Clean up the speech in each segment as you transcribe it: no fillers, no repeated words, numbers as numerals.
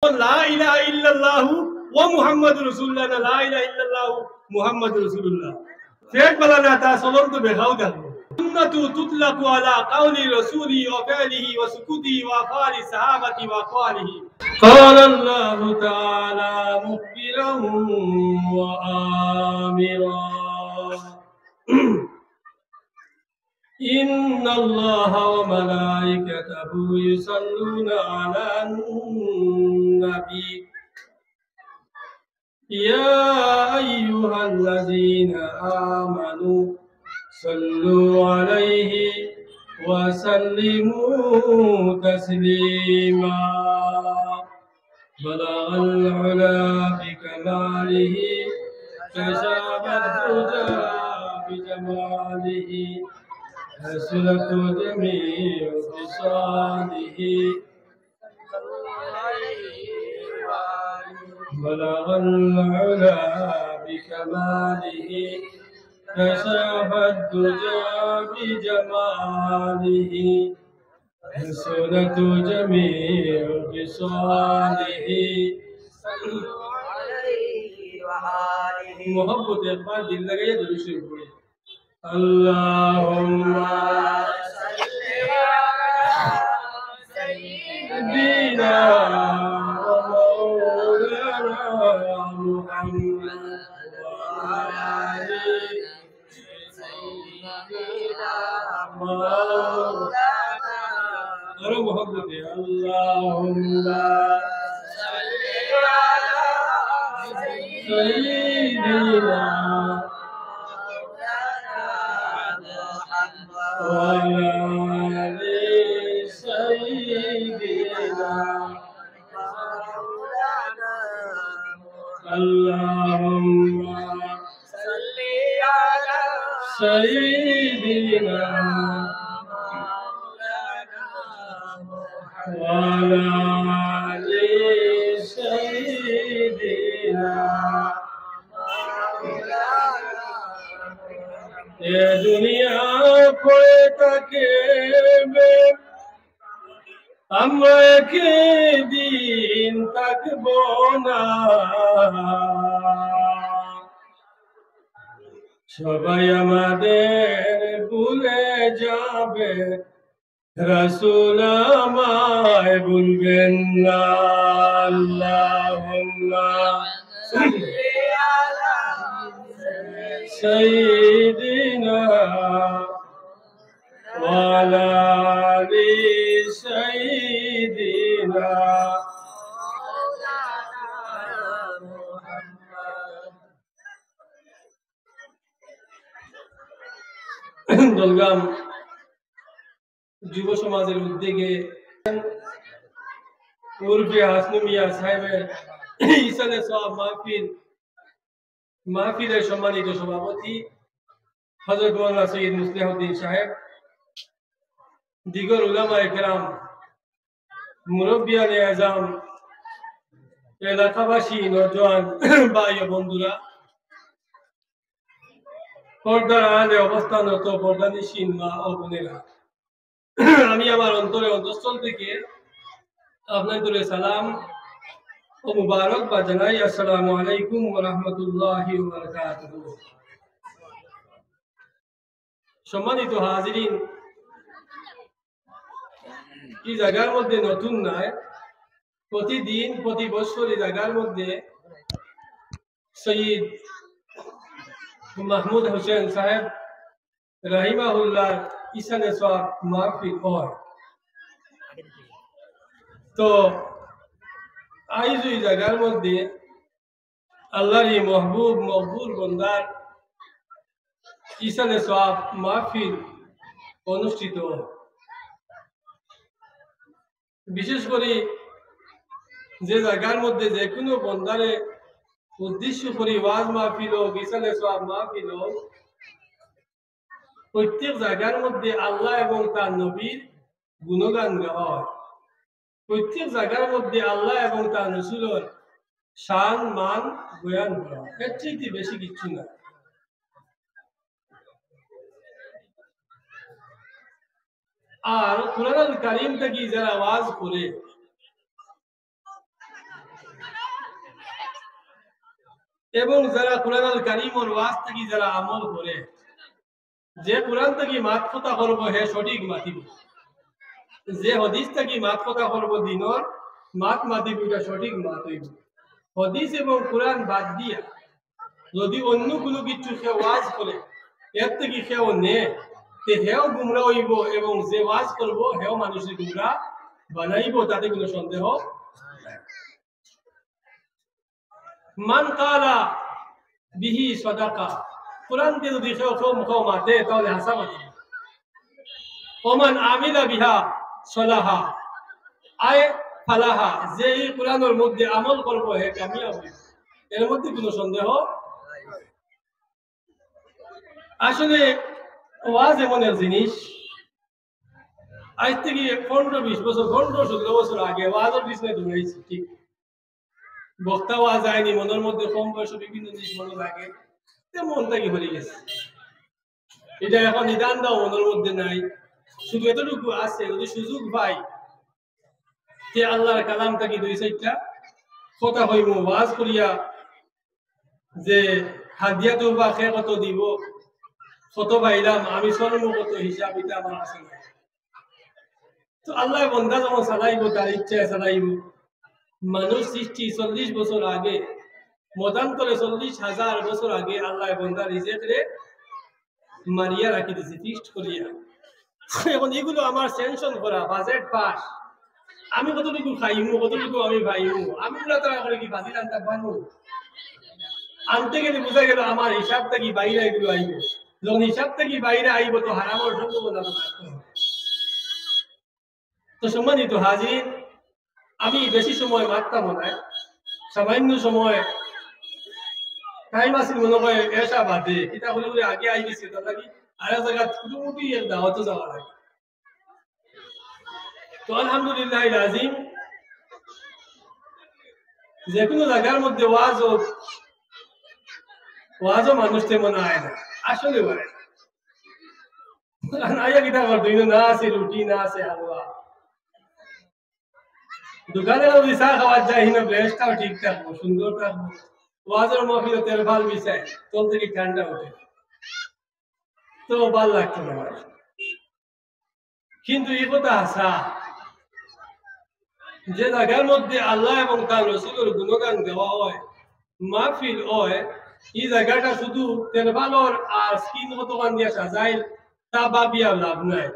অন্তর লা ইলাহা ইল্লাল্লাহু ওয়া মুহাম্মাদুর রাসূলুল্লাহ না লা ইলাহা ইল্লাল্লাহু মুহাম্মাদুর রাসূলুল্লাহ ফেক বলা না তা সলন তো বেখাও দেখো সুন্নাতু তুতলাকু আলা কাউলি রাসূলি ওয়া ফালিহি ওয়া সুকুতি ওয়া ফালি সাহাবাতি ওয়া قاله قال الله تعالى مخبرا وآمرا إن الله وملائكته يصلون على النبي يا أيها الذين آمنوا صلوا عليه وسلموا تسليما بلغ العلا بكماله كشف الدجى بجماله حسنت جميع خصاله بلغ العلا بكماله كشف الدجى بجماله حسنت جميع خصاله محبت اقبال دل لگے درود شریف پڑھے اللهم صل على سيدنا ومولانا محمد وعلى سيدنا مولانا ارو محبت اللهم صل على سيدنا وعلى آل سيدنا اللهم صل على سيدنا وعلى آل سيدنا ये दुनिया कोई तके में আমরা একদিন থাকবো না সবাই আমাদের ভুলে যাবে রাসূল আমায় ভুলবেন না আল্লাহুম্মা সাল্লি আলা সাইয়্যিদিনা ওয়া আলা আলি সাইয়্যিদিনা দলগাম যুব সমাজের উদ্যোগে উর্ফে হাসনু মিয়া সাহেবের ইসানে সওয়াব মাহফিলের সম্মানিত সভাপতি হযরত মাওলানা সৈয়দ মুসলিহুদ্দিন সাহেব, দিগর উলামায়ে কেরাম, মুরব্বিয়ানে আজম, এলাকাবাসী, নওজোয়ান ভাই ও বন্ধুরা, পর্দার আড়ালে অবস্থানরত পর্দানিশীন মা ও বোনেরা, আমি আমার অন্তঃস্থল থেকে আপনাদের সালাম ও মুবারকবাদ জানাই। আসসালামু আলাইকুম ওয়া রাহমাতুল্লাহি ওয়া বারাকাতুহু। সম্মানিত হাজিরিন, এই জায়গার মধ্যে নতুন নয়, প্রতিদিন প্রতি বছর এই জায়গার মধ্যে সৈয়দ মাহমুদ হোসেন সাহেব রাহিমাহুল্লাহ ইসানে সওয়াব মাহফিল হয়। তো আজ এই জায়গার মধ্যে আল্লাহর এই মাহবুব মকবুল বান্দার ইসানে সওয়াব মাহফিল অনুষ্ঠিত হয়। বিশেষ করে যে জায়গার মধ্যে যে কোনো বান্দারে উদ্দেশ্য করে ওয়াজ মাহফিল হোক, ইসানে সওয়াব মাহফিল হোক, প্রত্যেক জায়গার মধ্যে আল্লাহ এবং তার নবীর গুণগান গাওয়া হয়। প্রত্যেক জায়গার মধ্যে আল্লাহ এবং তার রাসূলের শান মান বয়ান করা হয়। এর চাইতে বেশি কিছু না। আর কুরআনুল কারীম থেকে যারা ওয়াজ করে, এবং যারা কোরআন আল কারীমের ওয়াজ থেকে যারা আমল করে, যে কোরআন থেকে মাত কথা করবো হে সঠিক মাতিব, যে হদিস থেকে মাত কথা করবো দিনর মাত মাতিব, এটা সঠিক মাত হইব। হদিস এবং কোরআন বাদ দিয়া যদি অন্য কোনো কিছু সে ওয়াজ করে, এর থেকে সেও নে, তে হেও গুমরা হইব এবং যে ওয়াজ করবো হেও মানুষের গুমরা বানাইব, তাতে কোনো সন্দেহ নাই। মান কালা বিহি সাদাকা, কোরআন দিয়ে যদি কেউ কেউ মাতে তাহলে হাসা মাতি। ওমান আমিলা বিহা সলাহা আয় ফালাহা, যে এই কোরআনের মধ্যে আমল করবো হে কামিয়াব হইব, এর মধ্যে কোনো সন্দেহ। আসলে ওয়াজ এমন এক জিনিস, আজ থেকে 15-20 বছর 15-17 বছর আগে ওয়াজের পিছনে দৌড়াইছি, ঠিক বক্তা ওয়াজ যায়নি, মনের মধ্যে কম বয়সে বিভিন্ন জিনিস মনে লাগে, মনটা কি হয়ে গেছে, এটা এখন নিদান দাও মনের মধ্যে নাই। শুধু এতটুকু আছে, যদি সুযোগ পাই যে আল্লাহর কালাম থাকি 2-4টা কথা হইব ওয়াজ করিয়া, যে হাদিয়া তো বা খে কত দিব, কত পাইলাম আমি স্বর্ণ কত হিসাব, এটা আমার আছে না। তো আল্লাহ বন্দা যখন চালাইব তার ইচ্ছায় চালাইব। মানুষ সৃষ্টি 40 বছর আগে, মতান্তরে 40,000 বছর আগে আল্লাহ বন্দা রিজেক্টে মারিয়া রাখি দিয়েছে ফিক্সড করিয়া। এখন এগুলো আমার সেনশন করা, বাজেট পাস, আমি কতটুকু খাইমু, কতটুকু আমি পাইমু, আমি ওরা তারা করে কি বাজিল আনতে পারবো? আনতে গেলে বোঝা গেল আমার হিসাব থেকে বাইরে এগুলো আইব। যখন হিসাব থেকে বাইরে আইব তো হারানোর সম্ভাবনা থাকতে হবে। তো সম্মানিত হাজির, আমি বেশি সময় মারতাম না, সামান্য সময় টাইম আসিল মনে হয় এসা বাদে এটা হলে বলে আগে আই গেছি, তার লাগি আর এক জায়গা মোটামুটি দাওয়াত যাওয়া লাগে। তো আলহামদুলিল্লাহ আজিম, যে কোনো জায়গার মধ্যে ওয়াজও মানুষ তেমন আয় না, আসলে বলে আইয়া কিতা করতো, না আছে রুটি, না আছে হালুয়া, দোকানে যদি চা খাওয়ার যায় হিনা ব্রেঞ্চটাও ঠিক থাকবো, সুন্দর থাকবো, ওয়াজের মহফিলে তেল ভাল মিশায়, তল থেকে ঠান্ডা ওঠে, তো ভাল লাগতো না। কিন্তু এই কথা আসা, যে জায়গার মধ্যে আল্লাহ এবং তার রাসূলের গুণগান গাওয়া হয়, মাহফিল হয়, এই জায়গাটা শুধু তেরবালর আর স্কিন মতোগান দিয়ে সাজাইল তা ভাবিয়া লাভ নাই।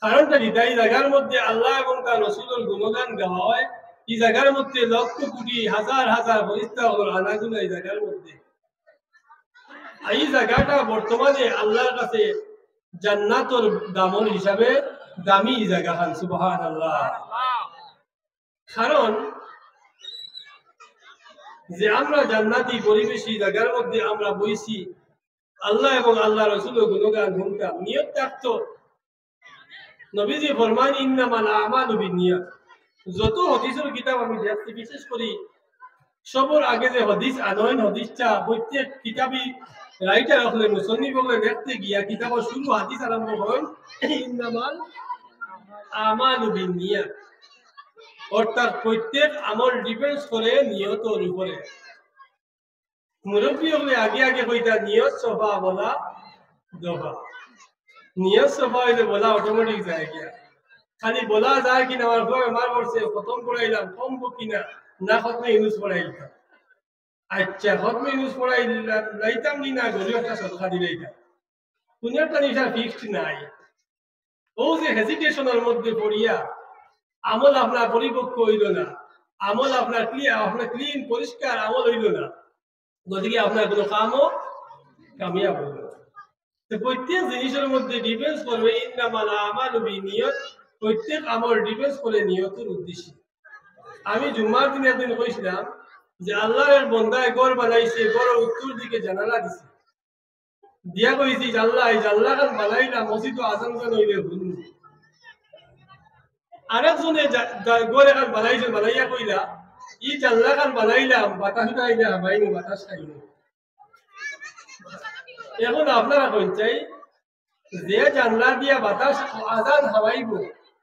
কারণটা কি, এই জায়গার মধ্যে আল্লাহ এবং তার রাসূলের গুণগান গাওয়া হয়, এই জায়গার মধ্যে লক্ষ কোটি হাজার হাজার ফেরেশতা হল আনাগুনা এই জায়গার মধ্যে। এই জায়গাটা বর্তমানে আল্লাহর কাছে জান্নাতুল দামন হিসাবে দামি জায়গা খান, সুবহানাল্লাহ। কারণ যে আমরা জান্নাতি পরিবেশী জায়গার মধ্যে আমরা বইছি, আল্লাহ এবং আল্লাহ রাসূলের গুণগান শুনতাম, নিয়ত থাকতো। নবীজি ফরমান ইন্নামাল আমালু বিন্নিয়াত, যত হাদিসের কিতাব আমি দেখছি, বিশেষ করে সবার আগে যে হাদিস আনয়ন হাদিসটা প্রত্যেক কিতাবই রাইটার হলে মুসন্নিফ হলে দেখতে গিয়া কিতাবের শুরু হাদিস আরম্ভ করেন ইন্নামাল আমালু বিন্নিয়াত, অর্থাৎ প্রত্যেক আমল ডিপেন্ডস করে নিয়তের উপরে। মুরব্বী হলে আগে আগে কইতা নিয়ত সফা বলা দফা, নিয়ত সফা হইলে বলা অটোমেটিক যায় গিয়া, খালি বলা যায় কিনা আমার বেমার পড়ছে খতম পড়াইলাম কমবো কিনা, না খতমে ইউজ পড়াইলাম, আচ্ছা খতমে ইউজ পড়াইলাম নি, না গরিব একটা সদকা দিলাইতাম, কোনো একটা নিশা ফিক্সড নাই। ও যে হেজিটেশনের মধ্যে পড়িয়া আমল আপনার পরিপক্ক হইল না, আমল আপনার ক্লিন পরিষ্কার আমল হইল না, গতিকে আপনার কোনো কামও কামিয়াব হইল না। প্রত্যেক জিনিসের মধ্যে ডিফেন্স করবে ইন্নামাল আমালু বিনিয়ত, প্রত্যেক আমল ডিফেন্স করে নিয়তের উদ্দেশ্যে। আমি জুম্মার দিন একদিন কইছিলাম যে আল্লাহর বন্দায় ঘর বানাইছে, ঘরের উত্তর দিকে জানালা দিছে, দিয়া কইছি আল্লাহ এই জানলা খান বানাইলাম মসজিদ আজান খান হইলে ভুল। আরেকজনে ঘর এখন বানাইছে, বানাইয়া কইলা ই জানলা খান বানাইলাম বাতাস খাইলে হামাইনি, বাতাস খাইনি। এখন আপনারা কইন চাই যে জানলা দিয়া বাতাস আজান হামাইব,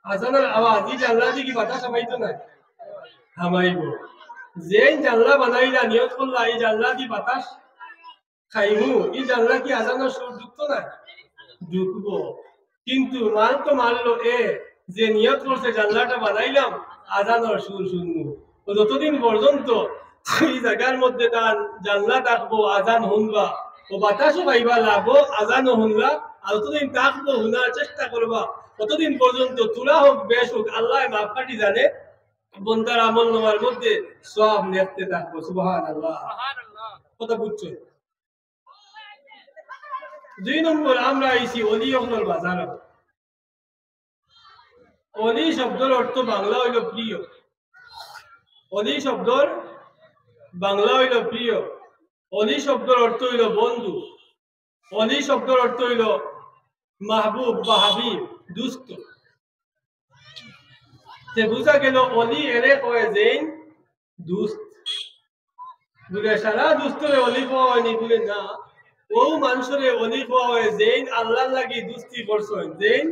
আজানের আওয়াজ, এই জানলা দিয়ে কি বাতাস হামাইতো না? হামাইব। যে জানলা বানাইলা নিয়ত করলা এই জানলা দি বাতাস খাইমু, এই জানলা কি আজানোর সুর যুক্ত না? ঢুকবো। কিন্তু মাল তো মানলো যে নিয়ত করছে জানলাটা বানাইলাম আজানোর সুর শুনবো। যতদিন পর্যন্ত এই জায়গার মধ্যে তার জানলা থাকবো আজান শুনবা ও বাতাসও পাইবা লাগবো আজানও শুনলা, আর যতদিন থাকবো শোনার চেষ্টা করবা ততদিন পর্যন্ত তুলা হোক বেশ হোক আল্লাহ মাপকাঠি জানে বন্দার আমল নামার মধ্যে সব নেপতে থাকবো। সুবহানাল্লাহ। কথা বুঝছো? 2 নম্বর আমরা আইছি অলি অকলর বাজার। অলি শব্দের অর্থ বাংলা হইল প্রিয়। অলি শব্দর বাংলা হইল প্রিয়। অলি শব্দের অর্থ হইল বন্ধু। অলি শব্দের অর্থ হইল মাহবুব বা হাবিব, দুস্ত। বুঝা গেল অলি এরে কয় যেন দুস্ত। বুঝে সারা দুস্তরে অলি পাওয়া হয়নি বলে না, ও মানুষরে অলি পাওয়া হয় যেন আল্লাহর লাগি দুস্তি করছেন, যেন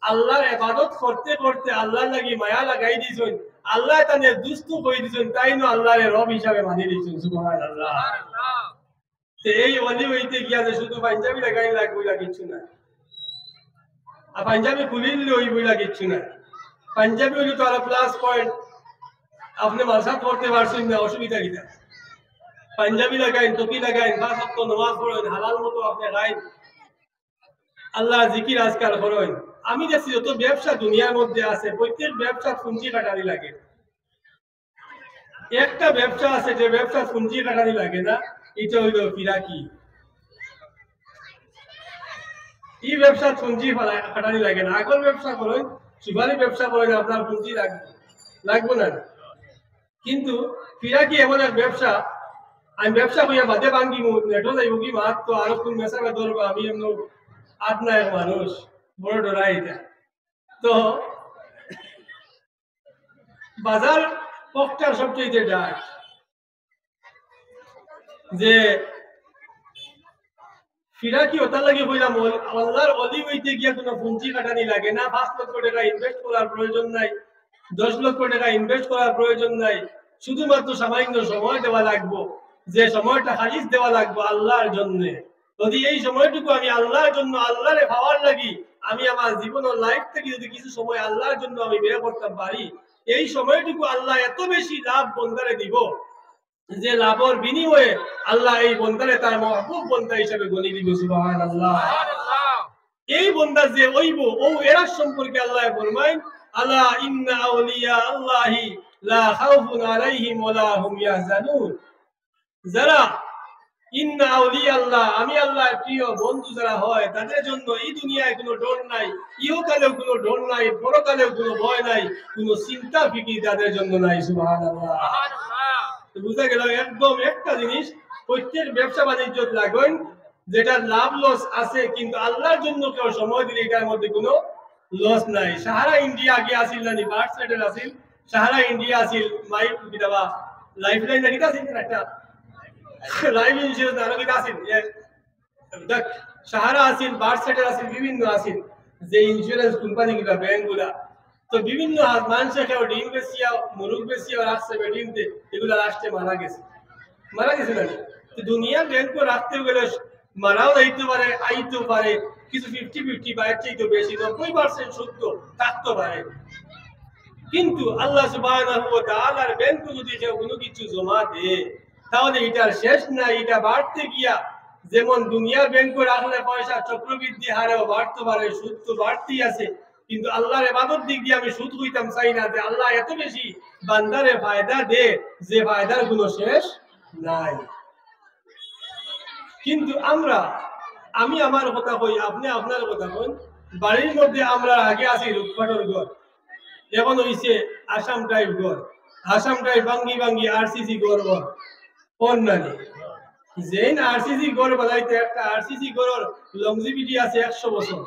আল্লাহর ইবাদত করতে করতে আল্লাহর লাগি মায়া লাগাই দিছেন, আল্লাহ তানে দুস্ত কই দিছেন, তাই না আল্লাহরে রব হিসাবে মানি দিছেন। সুবহানাল্লাহ। এই অলি হইতে গিয়া যে শুধু পাঞ্জাবি লাগাই লাগবে কিছু না, আর পাঞ্জাবি খুলিলে ওই বইলা কিচ্ছু না। পাঞ্জাবি হইলে তো আরো প্লাস পয়েন্ট, আপনি মালসাদ পড়তে পারছেন না, অসুবিধা কিনা? পাঞ্জাবি লাগাইন, টুপি লাগাইন, 5 ওয়াক্ত নামাজ পড়েন, হালাল মতো আপনি খাইন, আল্লাহ জিকির আজকার করেন। আমি দেখছি যত ব্যবসা দুনিয়ার মধ্যে আছে প্রত্যেক ব্যবসা পুঁজি কাটারি লাগে। একটা ব্যবসা আছে যে ব্যবসা পুঁজি কাটারি লাগে না, এটা হইল ফিরাকি। এই ব্যবসা পুঁজি কাটারি লাগে না। আগল ব্যবসা করেন, সুপারি ব্যবসা করেন, আপনার পুঁজি লাগবে না। কিন্তু ফিরাকি এমন এক ব্যবসা, আমি ব্যবসা করিয়া বাদে ভাঙ্গি নেটো যাইব কি মাত তো আরো কোন মেসাবে ধরবো, আমি এমন আপনার মানুষ বড় ডরাই এটা। তো বাজার পকটার সবচেয়ে ডাক যে ফিরাকি ওটার লাগে বললাম আল্লাহর অলি হইতে গিয়া কোনো পুঁজি কাটানি লাগে না। 5 লক্ষ টাকা ইনভেস্ট করার প্রয়োজন নাই, 10 লক্ষ টাকা ইনভেস্ট করার প্রয়োজন নাই, শুধুমাত্র সামান্য সময় দেওয়া লাগবো, যে সময়টা খালিস দেওয়া লাগবো আল্লাহর জন্য। যদি এই সময়টুকু আমি আল্লাহর জন্য আল্লাহরে পাওয়ার লাগি আমি আমার জীবন ও লাইফ থেকে যদি কিছু সময় আল্লাহর জন্য আমি ব্যয় করতে পারি, এই সময়টুকু আল্লাহ এত বেশি লাভ বন্দারে দিব যে লাভের বিনিময়ে আল্লাহ এই বন্দারে তার মাহবুব বন্দা হিসেবে গণি দিব। সুবহানাল্লাহ। এই বন্দা যে হইব ও এরা সম্পর্কে আল্লাহ ফরমায় আলা ইন্না আউলিয়া আল্লাহি লা খাউফুন আলাইহিম ওয়া লা হুম ইয়াহজানুন। যারা ইন্না আউলিয়া আল্লাহ, আমি আল্লাহর প্রিয় বন্ধু যারা হয় তাদের জন্য এই দুনিয়ায় কোনো ডর নাই, ইহকালেও কোনো ডর নাই, পরকালেও কোনো ভয় নাই, কোনো চিন্তা ফিকির তাদের জন্য নাই। সুবহানাল্লাহ। বুঝা গেল একদম একটা জিনিস প্রত্যেক ব্যবসা বাণিজ্য লাগেন যেটা লাভ লস আছে, কিন্তু আল্লাহর জন্য কেউ সময় দিলে এটার মধ্যে কোনো লস নাই। সাহারা ইন্ডিয়া আগে আসিল না, বার্থ সেটেল আসিল, সাহারা ইন্ডিয়া আসিল মাইক কিতাবা লাইফ লাইন না কিতা আসিল একটা লাইফ ইন্স্যুরেন্স না কিতা আসিল, দেখ সাহারা আসিল, বার্থ সেটেল আসিল, বিভিন্ন আসিল যে ইন্স্যুরেন্স কোম্পানি গুলা ব্যাংক গুলা। তো বিভিন্ন মানুষের কেউ ডিম বেশিয়া মুরুগ বেশিয়া রাখছে ডিমতে, এগুলো লাস্টে মারা গেছে না। তো দুনিয়ার ব্যাংক রাখতে গেলে মারাও যাইতে পারে, আইতে পারে, কিছু 50-50 বা এর চাইতে বেশি 90% সত্য থাকতে পারে। কিন্তু আল্লাহ সুবহানাহু ওয়া তাআলার ব্যাংক যদি কেউ কোনো কিছু জমা দেয় তাহলে এটার শেষ নাই, এটা বাড়তে গিয়া যেমন দুনিয়ার ব্যাংক রাখলে পয়সা চক্রবৃদ্ধি হারেও বাড়তে পারে, সুদ তো বাড়তেই আছে। কিন্তু আল্লাহর ইবাদত দিক দিয়ে আমি সুদ হইতাম চাই না, যে আল্লাহ এত বেশি বান্দারে ফায়দা দে যে ফায়দার কোনো শেষ নাই। কিন্তু আমি আমার কথা কই, আপনি আপনার কথা কই। বাড়ির মধ্যে আমরা আগে আছি রূপকাঠর ঘর, এখন হইছে আসাম টাইপ ঘর, আসাম টাইপ ভাঙ্গি আরসিসি ঘর অন্যান্য যেন আরসিসি ঘর বানাইতে একটা আরসিসি ঘরের লংজিভিটি আছে 100 বছর,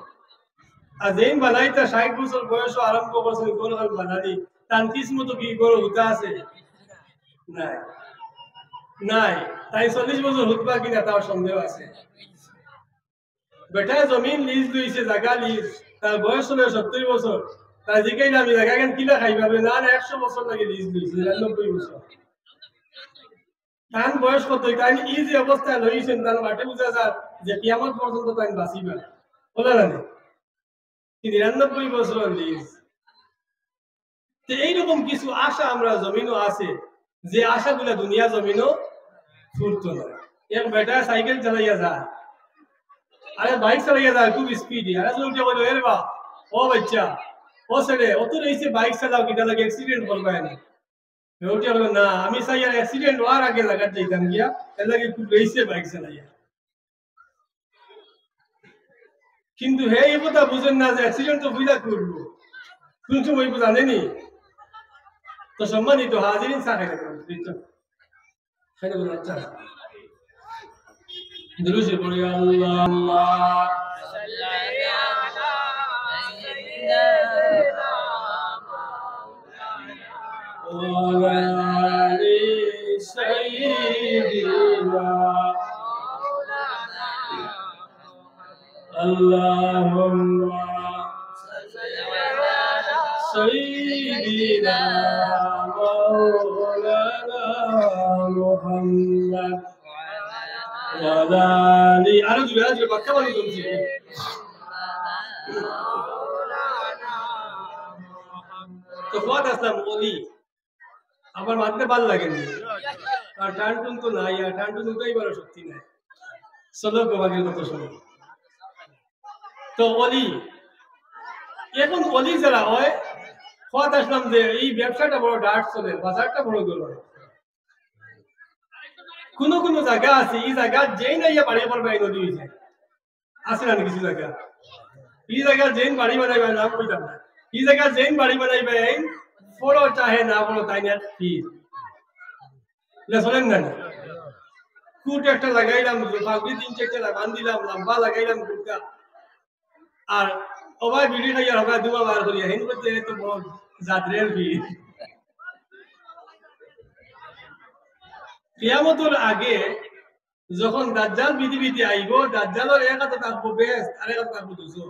আর যেন বানাইতে 60 বছর বয়স আরম্ভ করছে ঘর বানানি তার কিসমতো কি ঘর হতে আছে নাই, তাই 40 বছর হুতবা কিনা তার সন্দেহ আছে। বেটা জমিন লিজ লইছে, জায়গা লিজ, তার বয়স হলো 70 বছর, তার জিগাইলে আমি জায়গা কেন কিলা খাইবা, না 100 বছর লাগে লিজ লইছে, 90 বছর। তান বয়স কত তাই এই যে অবস্থায় লইছেন তার বাটে বুঝা যায় যে কিয়ামত পর্যন্ত তাই বাঁচিবে বলে না 93 বছর লিজ। তো এইরকম কিছু আশা আমরা জমিনও আছে যে আশাগুলা দুনিয়া জমিনও ফুরতো না। এক বেটা সাইকেল চালাইয়া যায়, আরে বাইক চালাইয়া যায় খুব স্পিডে, আরে উঠে বলো এর বা ও বাচ্চা ও ছেলে অত রয়েছে বাইক চালাও কিটা লাগে অ্যাক্সিডেন্ট করবে না। উঠে বলো না আমি চাই আর অ্যাক্সিডেন্ট হওয়ার আগে লাগার যাইতাম গিয়া এর লাগে খুব রয়েছে বাইক চালাইয়া। কিন্তু হে এই কথা বুঝেন না যে অ্যাক্সিডেন্ট তো বুঝা করবো কোন সময় জানেনি। তো সম্মানিত হাজিরিন সাথে আচ্ছা দুরুশে পড়ি আল্লাহ اللهم سيدنا مولانا محمد وعلى آله أرجو أرجو بكمل تمشي তো ফুয়াদ আসলাম ওলি আমার মানতে ভালো লাগেনি আর টানটুন তো নাই, আর টানটুন উঠাই বড় শক্তি নাই। চলো গোবাগের কথা শোনো। তো অলি এখন অলি যারা হয় ফুয়াদ আসলাম যে এই ব্যবসাটা বড় ডার্ট চলে, বাজারটা বড় গেল। কোন কোন জায়গা আছে এই জায়গা যেই না ইয়া বাড়ি পড়বে এই নদী হয়েছে আছে না কিছু জায়গা এই জায়গা যেন বাড়ি বানাইবে নাম কইতাম না, এই জায়গা যেন বাড়ি বানাইবে ফলো চাহে না ফলো তাই না ফির চলেন না কুট একটা লাগাইলাম ফাগড়ি 3-4টা বান দিলাম লম্বা লাগাইলাম কুটটা আর ওবাই বিড়ি খাইয়া হবে দুয়া বার করিয়া হেন করতে তো বড় যাত্রের ভিড়। কিয়ামতের আগে যখন দাজ্জাল পৃথিবীতে আইব দাজ্জালের এক হাতে থাকবো বেশ আর এক হাতে থাকবো দুশো।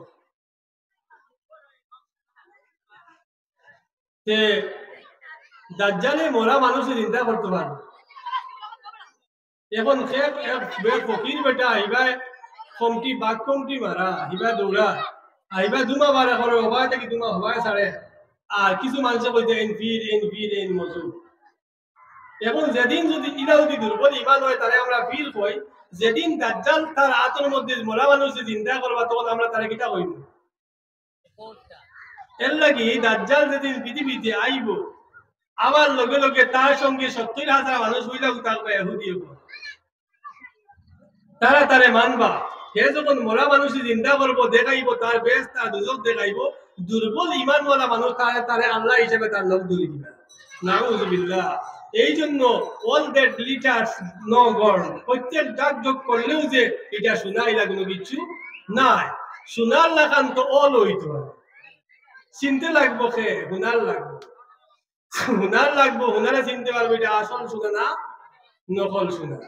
তে দাজ্জালে মরা মানুষের চিন্তা করতে পারবে। এখন ফকির বেটা আইবা কমটি বাঘ কমটি মারা আহিবা দৌড়া আহিবা দুমা বারা করে হবাই থাকি দুমা হবাই ছাড়ে আর কিছু মানুষে বলতে এন মজুর। এখন যেদিন যদি ইলা যদি দুর্বল ইমান হয় তাহলে আমরা ফিল কই যেদিন দাজ্জাল তার আত্মার মধ্যে মরা মানুষের চিন্তা করবা তখন আমরা তারে কিটা কইব। এর লাগি দাজ্জাল যেদিন পৃথিবীতে আইব আবার লগে লগে তার সঙ্গে 70,000 মানুষ হইলা থাকবে ইহুদি তারা তারে মানবা। হে যখন মরা মানুষের চিন্তা করবো দেখাইব তার বেশ তার দুজক দেখাইব দুর্বল ইমানওয়ালা মানুষ তারে আল্লাহ হিসেবে তার লোক ধরে দিবে। নাউযুবিল্লাহ। এই জন্য অল দ্যাট লিটার্স নো গড প্রত্যেক ডাক যোগ করলেও যে এটা শোনাইলা কোনো কিছু নাই, শোনার লাগান তো অল হইতো চিনতে লাগবো খে হুনার লাগবো হুনারে চিনতে পারবো এটা আসল শোনা না নকল শোনা।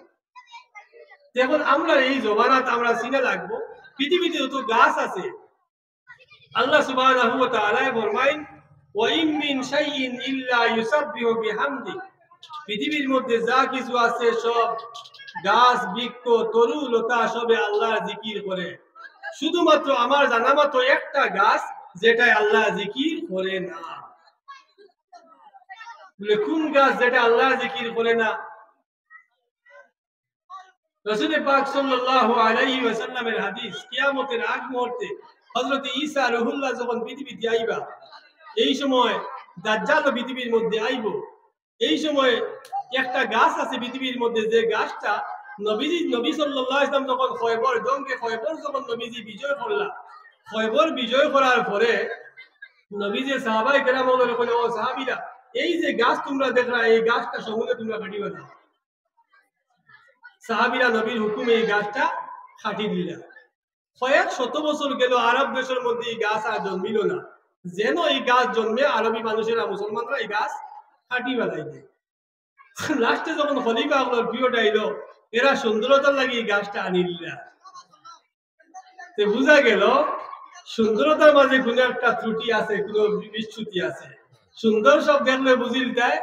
এখন আমরা এই জমানাত আমরা চিনে লাগবো পৃথিবীতে যত গাছ আছে আল্লাহ সুবহানাহু ওয়া তাআলা ফরমায়েন ওয়া ইম মিন শাইইন ইল্লা ইউসাব্বিহু বিহামদি। পৃথিবীর মধ্যে যা কিছু আছে সব গাছ বৃক্ষ তরু লতা সবে আল্লাহর জিকির করে, শুধুমাত্র আমার জানা মতো একটা গাছ যেটা আল্লাহ জিকির করে না। বলে কোন গাছ যেটা আল্লাহ জিকির করে না? রাসূল পাক সাল্লাল্লাহু আলাইহি ওয়াসাল্লামের হাদিস কিয়ামতের আগ মুহূর্তে হযরত ঈসা রুহুল্লাহ যখন পৃথিবীতে আইবা এই সময় দাজ্জাল পৃথিবীর মধ্যে আইব। এই সময় একটা গাছ আছে পৃথিবীর মধ্যে যে গাছটা নবী সাল্লাল্লাহু আলাইহি ওয়াসাল্লাম যখন খয়বর যখন নবীজি বিজয় করলা, খয়বর বিজয় করার পরে নবীজি সাহাবায়ে কেরাম বলে ও সাহাবীরা এই যে গাছ তোমরা দেখলা এই গাছটা সমূলে তোমরা কাটিবা না। সাহাবীরা নবীর হুকুমে এই গাছটা কাটি দিলা। কয়েক শত বছর গেল আরব দেশের মধ্যে এই গাছ আর জন্মিল না, যেন এই গাছ জন্মে আরবি মানুষেরা মুসলমানরা এই গাছ কাটি বেলাই দেয়। লাস্টে যখন খলিফা আপনার পিরিয়ড আইলো এরা সুন্দরতার লাগে এই গাছটা আনিলা। বুঝা গেল সুন্দরতার মাঝে কোন একটা ত্রুটি আছে, কোন বিচ্যুতি আছে। সুন্দর সব দেখলে বুঝিল দেয়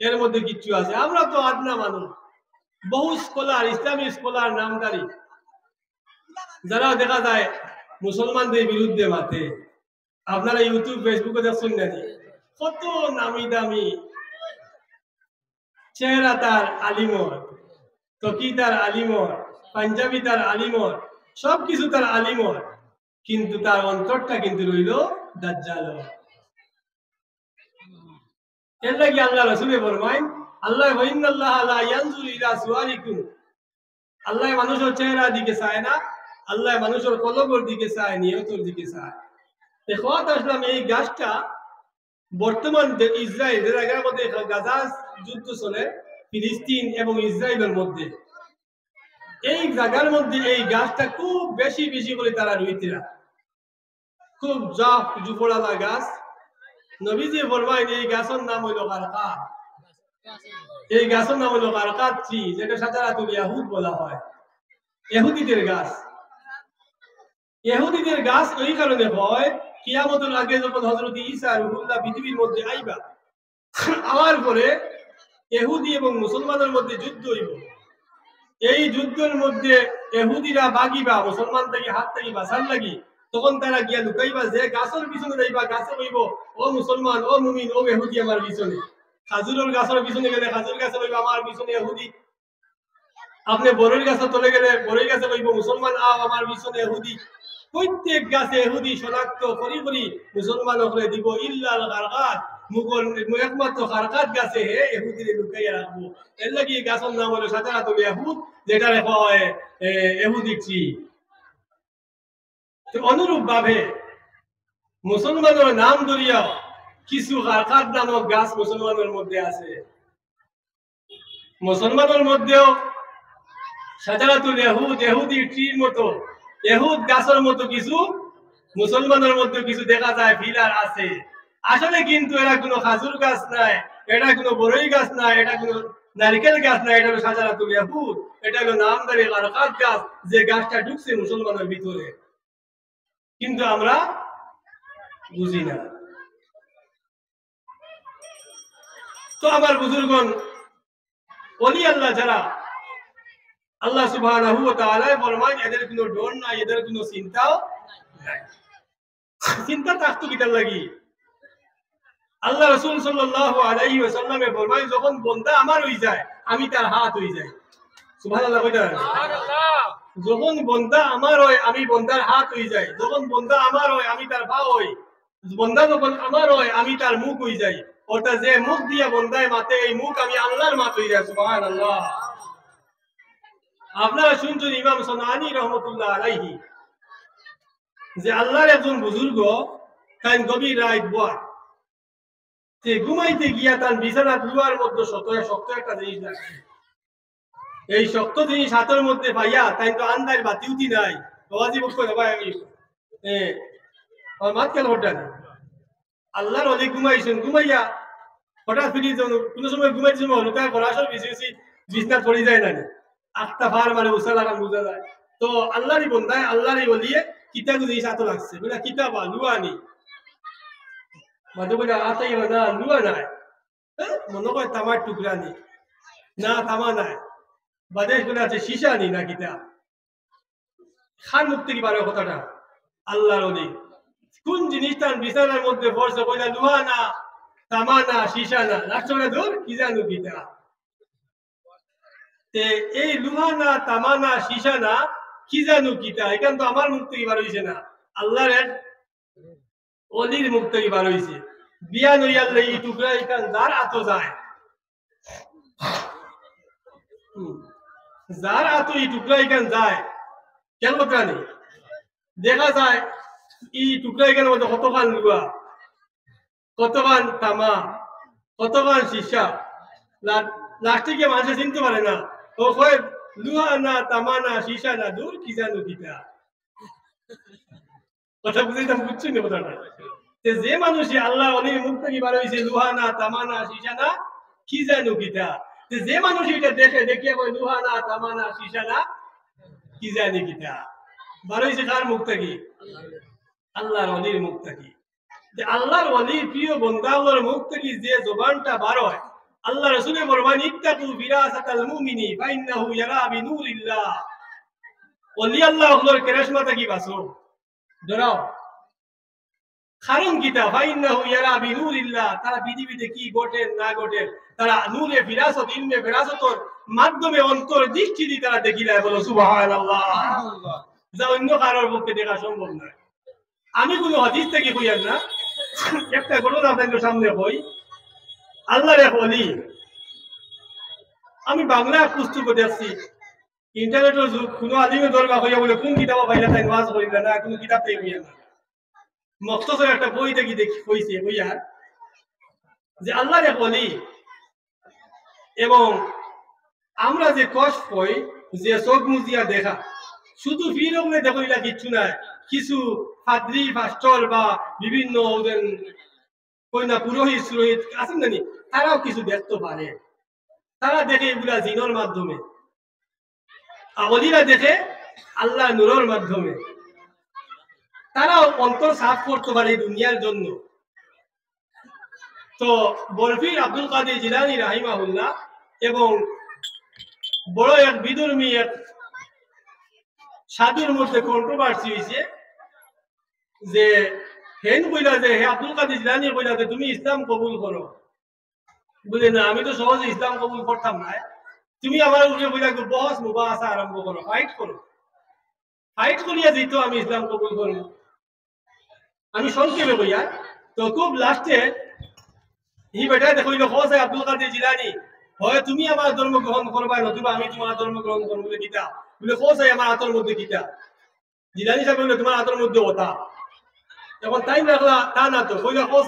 এর মধ্যে কিচ্ছু আছে। আমরা তো আদনা মানুষ, বহু স্কলার, ইসলামী স্কলার নামদারি যারা দেখা যায় মুসলমানদের বিরুদ্ধে মাঠে, আপনারা ইউটিউব ফেসবুকে দেখছেন নাকি? কত নামি দামি চেহারা তার আলিমর, তকি তার আলিমর, পাঞ্জাবি তার আলিমর, সবকিছু তার আলিমর, কিন্তু তার অন্তরটা কিন্তু রইল দাজ্জাল। এর লাগি আল্লাহ রাসূলে ফরমায়, আল্লাহ ওয়াইনাল্লাহ লা ইয়ানজুরু ইলা সুওয়ারিকুম, আল্লাহ মানুষের চেহারা দিকে চায় না, আল্লাহ মানুষের কলবের দিকে চায়, নিয়তের দিকে চায়। দেখো আসলাম এই গাছটা বর্তমান ইসরায়েল যে জায়গার মধ্যে গাজা যুদ্ধ চলে, ফিলিস্তিন এবং ইসরায়েলের মধ্যে, এই জায়গার মধ্যে এই গাছটা খুব বেশি বেশি করে তারা রুইতেরা, খুব জুপড়ালা গাছ। নবীজি ফরমাইন এই গাছের নাম হইল কারকাত। এই গাছের নাম হইল কারকাত ট্রি, যেটা সাজারাতুল ইয়াহুদ বলা হয়, ইহুদিদের গাছ। ইহুদিদের গাছ ওই কারণে হয়, কিয়ামতের আগে যখন হযরত ঈসা রূহুল্লাহ পৃথিবীর মধ্যে আইবা, আওয়ার পরে ইহুদি এবং মুসলমানের মধ্যে যুদ্ধ হইব। এই যুদ্ধের মধ্যে ইহুদিরা বাগিবা মুসলমান থেকে হাত থেকে বাঁচার লাগি, তখন তারা গিয়া লুকাইবা যে গাছের পিছনে যাইবা, গাছে কইব ও মুসলমান, ও মুমিন, ও ইহুদি আমার পিছনে। খাজুরের গাছের পিছনে গেলে খাজুর গাছে কইবা আমার পিছনে ইহুদি। আপনি বড়ই গাছে তলে গেলে বড়ই গাছে কইব মুসলমান আও আমার পিছনে ইহুদি। প্রত্যেক গাছে ইহুদি শনাক্ত করি করি মুসলমান হলে দিব, ইল্লাল কারকাত, মুগল একমাত্র কারকাত গাছে হে ইহুদিরে লুকাইয়া রাখবো। এর লাগি গাছের নাম হলো সাজারাতুল ইয়াহুদ, যেটা লেখা হয় ইহুদি ট্রি। অনুরূপ ভাবে মুসলমানের নাম ধরিয়া কিছু কারকাত নামক গাছ মুসলমানের মধ্যে আছে। মুসলমানের মধ্যেও সাজারাতুল ইয়াহুদ, ইহুদি ট্রির মতো, ইহুদ গাছের মতো কিছু মুসলমানের মধ্যে কিছু দেখা যায়, ফিলার আছে। আসলে কিন্তু এরা কোনো খাজুর গাছ নাই, এটা কোনো বড়ই গাছ নাই, এটা কোনো নারকেল গাছ নাই, এটা হলো সাজারাতুল ইয়াহুদ, এটা হলো নামদারি কারকাত গাছ, যে গাছটা ঢুকছে মুসলমানের ভিতরে, কিন্তু আমরা বুঝি না। তো আমার বুজুর্গণ, ওলি আল্লাহ যারা, আল্লাহ সুবহানাহু ওয়া তাআলা ফরমান এদের কোনো ডর নাই, এদের কোনো চিন্তাও নাই। চিন্তা থাকতো কিটার লাগি? আল্লাহ রাসূল সাল্লাল্লাহু আলাইহি ওয়াসাল্লাম ফরমান যখন বান্দা আমার হই যায়, আমি তার হাত হই যাই। সুবহানাল্লাহ কইতা, সুবহানাল্লাহ। যখন বান্দা আমার হয়, আমি বান্দার হাত হই যাই। যখন বান্দা আমার হয়, আমি তার পা হই। বান্দা যখন আমার হয়, আমি তার মুখ হই যাই। অর্থাৎ যে মুখ দিয়া বান্দায় মাতে, এই মুখ আমি আল্লাহর মাত হই যাই। সুবহানাল্লাহ। আপনারা শুনছেন ইমাম সুনানি রহমতুল্লাহ আলাইহি, যে আল্লাহর একজন বুজুর্গ তাই গভীর রাত বয়, যে ঘুমাইতে গিয়া তার বিছানার দুয়ার মধ্যে শক্ত একটা জিনিস রাখছে। এই শক্ত জিনিস হাতের মধ্যে পাইয়া তাই তো আন্দার বাতি উঠি নাই, বাবাজি বক্ষ ভাই আমি মাত কেন হঠাৎ আল্লাহর অনেক ঘুমাইছেন, ঘুমাইয়া হঠাৎ ফিরি কোনো সময় ঘুমাইছে হলো তাই পড়াশোর বেশি বিছনা পড়ে যায় না, আটটা ফার মানে উষা লাগান বোঝা যায়। তো আল্লাহরই বন্ধায় আল্লাহরই বলিয়ে কিতাব জিনিস হাতে লাগছে, বলে কিতাব লুয়া নি মাঝে বলে আতাই না লুয়া নাই, মনে করে তামার টুকরা নি, না তামা নাই, বাদেশ বলে আছে সীসা নি না কিতাব। খান মুক্তি কি পারে কথাটা? আল্লাহর অলি কোন জিনিস তার বিছানার মধ্যে পড়ছে, বলে লুহা না তামা না সীসা না, লাস্ট বলে ধর কি জানো কিতাব। এই লুহা না তামা না সীসা না কি জানো কিতা, এখান তো আমার মুখ থেকে বার হইছে না, আল্লাহর এক অলির মুখ থেকে বার হইছে। বিয়ান হইয়ালে এই টুকরা এখান যার আতো যায়, যার আতো এই টুকরা এখান যায়, কেন কথা নেই দেখা যায় এই টুকরা এখানের মধ্যে কতখান লুহা, কতখান তামা, কতখান সীসা, লাস্টে গিয়ে মানুষে চিনতে পারে না, ও কয় লুহা না তামা না সীসা না দূর কি জানো কিতা। কথা বুঝাইতাম, বুঝছি না কথাটা? যে মানুষই আল্লাহ অলির মুখ থেকে বার হইছে লুহা না তামা না সীসা না কি জানো কিতা, যে মানুষ এটা দেখে দেখিয়া কয় লুহা না তামা না সীসা না কি জানি কিতা, বার হইছে কার মুখ থেকে? আল্লাহর অলির মুখ থেকে। যে আল্লাহর অলির প্রিয় বন্দাগুলোর মুখ থেকে যে জবানটা বার হয়, আল্লাহ রাসূলে ফরমান ইত্তাকু ফিরাসাতাল মুমিনি ফাইন্নাহু ইয়ারা বিনুরিল্লাহ। ওলি আল্লাহ হলোর কেরাশমা থেকে বাঁচো, ধরাও কারণ কিতা ফাইন্নাহু ইয়ারা বিনুরিল্লাহ, তারা পৃথিবীতে কি ঘটে না ঘটে তারা নূরে ফিরাসত ইলমে ফিরাসতর মাধ্যমে অন্তর দৃষ্টি দিয়ে তারা দেখিলায়। বলো সুবহানাল্লাহ। যা অন্য কারোর পক্ষে দেখা সম্ভব নয়। আমি কোনো হাদিস থেকে কইয়ার না, একটা ঘটনা আপনাদের সামনে কই। আল্লাহর এক ওলি, আমি বাংলা পুস্তক দেখছি, ইন্টারনেটের যুগ, কোনো আলিমে দরকার হইয়া বলে কোন কিতাব পাইলা তাই ওয়াজ করিলা না, কোনো কিতাব তাই হইয়া না, মখতসর একটা বই দেখি দেখি কইছে হইয়া যে আল্লাহর এক ওলি। এবং আমরা যে কষ্ট কই যে চোখ মুজিয়া দেখা, শুধু ফিরলে দেখইলা কিচ্ছু নাই, কিছু ফাদ্রি ফাস্টর বা বিভিন্ন কইনা পুরোহিত সুরোহিত আছেন জানি, তারাও কিছু দেখতে পারে। তারা দেখে এগুলা জিনের মাধ্যমে, আওলিরা দেখে আল্লাহ নূরের মাধ্যমে। তারাও অন্তর সাফ করতে পারে দুনিয়ার জন্য। তো বরফির আব্দুল কাদের জিলানী রাহিমাহুল্লাহ এবং বড় এক বিধর্মী এক সাধুর মধ্যে কন্ট্রোভার্সি হয়েছে যে হেন কইলা যে হে আব্দুল কাদের জিলানী কইলা যে তুমি ইসলাম কবুল করো। বলে না, আমি তো সহজে ইসলাম কবুল করতাম না, তুমি আমার উপরে কইলা বহস মুবাহাসা আরম্ভ করো, ফাইট করো। ফাইট করিয়া দিত আমি ইসলাম কবুল করবো। আমি সংক্ষেপে কইয়া তো খুব লাস্টে ই বেটা দেখইল খোঁজ আব্দুল কাদের জিলানী, হয় তুমি আমার ধর্ম গ্রহণ করবা নতুবা আমি তোমার ধর্ম গ্রহণ করবো। বলে গীতা বলে খোঁজ আমার হাতের মধ্যে গীতা। জিলানী সাহেব বললো তোমার হাতের মধ্যে ওটা। এখন তাই রাখলা তা না, তো কইলা খোঁজ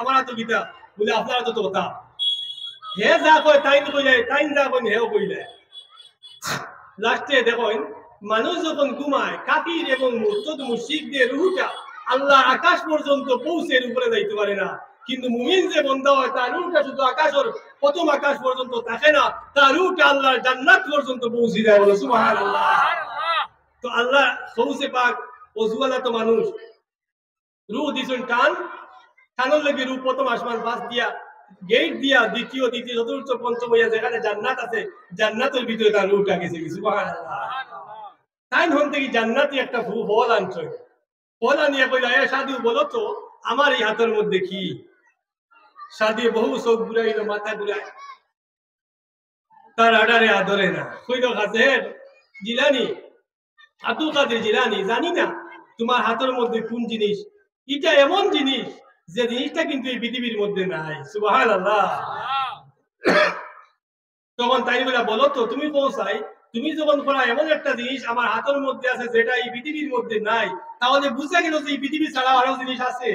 আমার হাতে গীতা, বলে আপনার হাতে তো ওটা। হে যা কয় তাই কইলে, তাই যা কই হেও কইলে। লাস্টে দেখেন মানুষ যখন ঘুমায়, কাফির এবং মুরতাদ মুশরিকদের রূহটা আল্লাহ আকাশ পর্যন্ত পৌঁছে উপরে যাইতে পারে না, কিন্তু মুমিন যে বান্দা হয় তার রূহটা শুধু আকাশের প্রথম আকাশ পর্যন্ত থাকে না, তার রূহটা আল্লাহর জান্নাত পর্যন্ত পৌঁছে যায়। বলো সুবহানাল্লাহ। তো আল্লাহ সৌসে পাক ওজুয়ালা তো মানুষ রূহ দিছেন টান, টানের লাগি রূহ প্রথম আসমান পাশ দিয়া গেট দিয়া দ্বিতীয় চতুর্থ পঞ্চম হইয়া যেখানে জান্নাত আছে, জান্নাতের ভিতরে তার রূহটা গেছে। সুবহানাল্লাহ। তাই হন থেকে জান্নাতি একটা ফল আনছে, ফল আনিয়া কইলা এ সাধু বলো তো আমার এই হাতের মধ্যে কি। সাধু বহু চোখ ঘুরাইল, মাথা ঘুরাই, তার আডারে আদরে না। কইল কাছে জিলানী, আব্দুল কাদের জিলানী, জানি না তোমার হাতের মধ্যে কোন জিনিস, এটা এমন জিনিস যে জিনিসটা কিন্তু এই পৃথিবীর মধ্যে নাই। সুবহানাল্লাহ। তখন তাই বলো তো তুমি পৌঁছাই, তুমি যখন করা এমন একটা জিনিস আমার হাতের মধ্যে আছে যেটা এই পৃথিবীর মধ্যে নাই, তাহলে বুঝা গেল যে এই পৃথিবী ছাড়া আরো জিনিস আছে।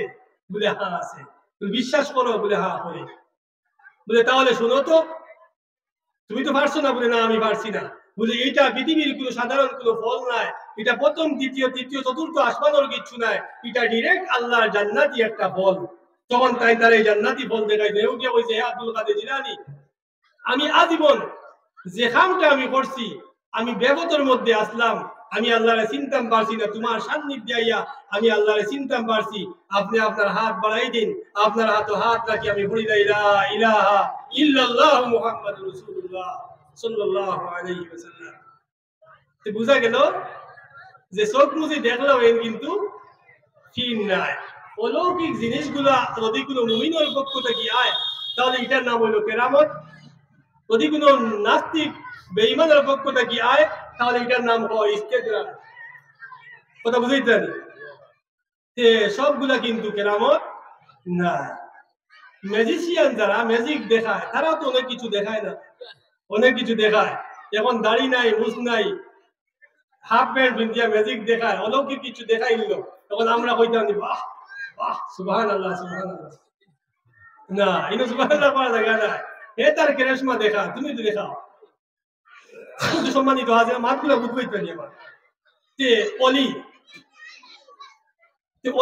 বলে হ্যাঁ আছে। বিশ্বাস করো? বলে হ্যাঁ করি। বলে তাহলে শোনো তো, তুমি তো পারছো না? বলে না আমি পারছি না। বলে এইটা পৃথিবীর কোনো সাধারণ কোনো ফল নাই, এটা প্রথম দ্বিতীয় তৃতীয় চতুর্থ আসমানের কিছু নাই, এটা ডিরেক্ট আল্লাহর জান্নাতি একটা ফল। তখন তাই তার এই জান্নাতি ফল দেখাই দেয়। উঠে বলছে হে আব্দুল কাদের জিলানী, আমি আজীবন যে কামটা আমি করছি, আমি বেগতের মধ্যে আসলাম, আমি আল্লাহরে চিনতাম পারছি না, তোমার সান্নিধ্যে আইয়া আমি আল্লাহরে চিনতাম পারছি। আপনি আপনার হাত বাড়াই দিন, আপনার হাত রাখি আমি বলি লা ইলাহা ইল্লাল্লাহ মুহাম্মাদুর রাসূলুল্লাহ সাল্লাল্লাহু আলাইহি ওয়াসাল্লাম। তো বুঝা গেল যে চোখ মুজি দেখলেও এর কিন্তু ফিন নাই। অলৌকিক জিনিসগুলা যদি কোনো মুমিনের পক্ষ থেকে আয় তাহলে এটার নাম হইল কেরামত। যদি কোনো নাস্তিক বেঈমানের পক্ষ থেকে আয় তাহলে এটার নাম হয় ইস্তেদরাজ। কথা বুঝাইতে পারি? সবগুলা কিন্তু কেরামত না। ম্যাজিশিয়ান যারা ম্যাজিক দেখায় তারাও তো অনেক কিছু দেখায় না, অনেক কিছু দেখায়। এখন দাড়ি নাই, মুছ নাই, হাফ প্যান্ট পিন্ধিয়া ম্যাজিক দেখায়, অলৌকিক কিছু দেখাই নিল, তখন আমরা কইতাম বাহ বাহ সুবহানাল্লাহ সুবহানাল্লাহ। না, এটা সুবহানাল্লাহ করা জায়গা নাই। এ তার কেরেশমা দেখা, তুমি তো দেখাও। সম্মানিত হাজিরা, মাতগুলা বুঝবেই পারি আমার।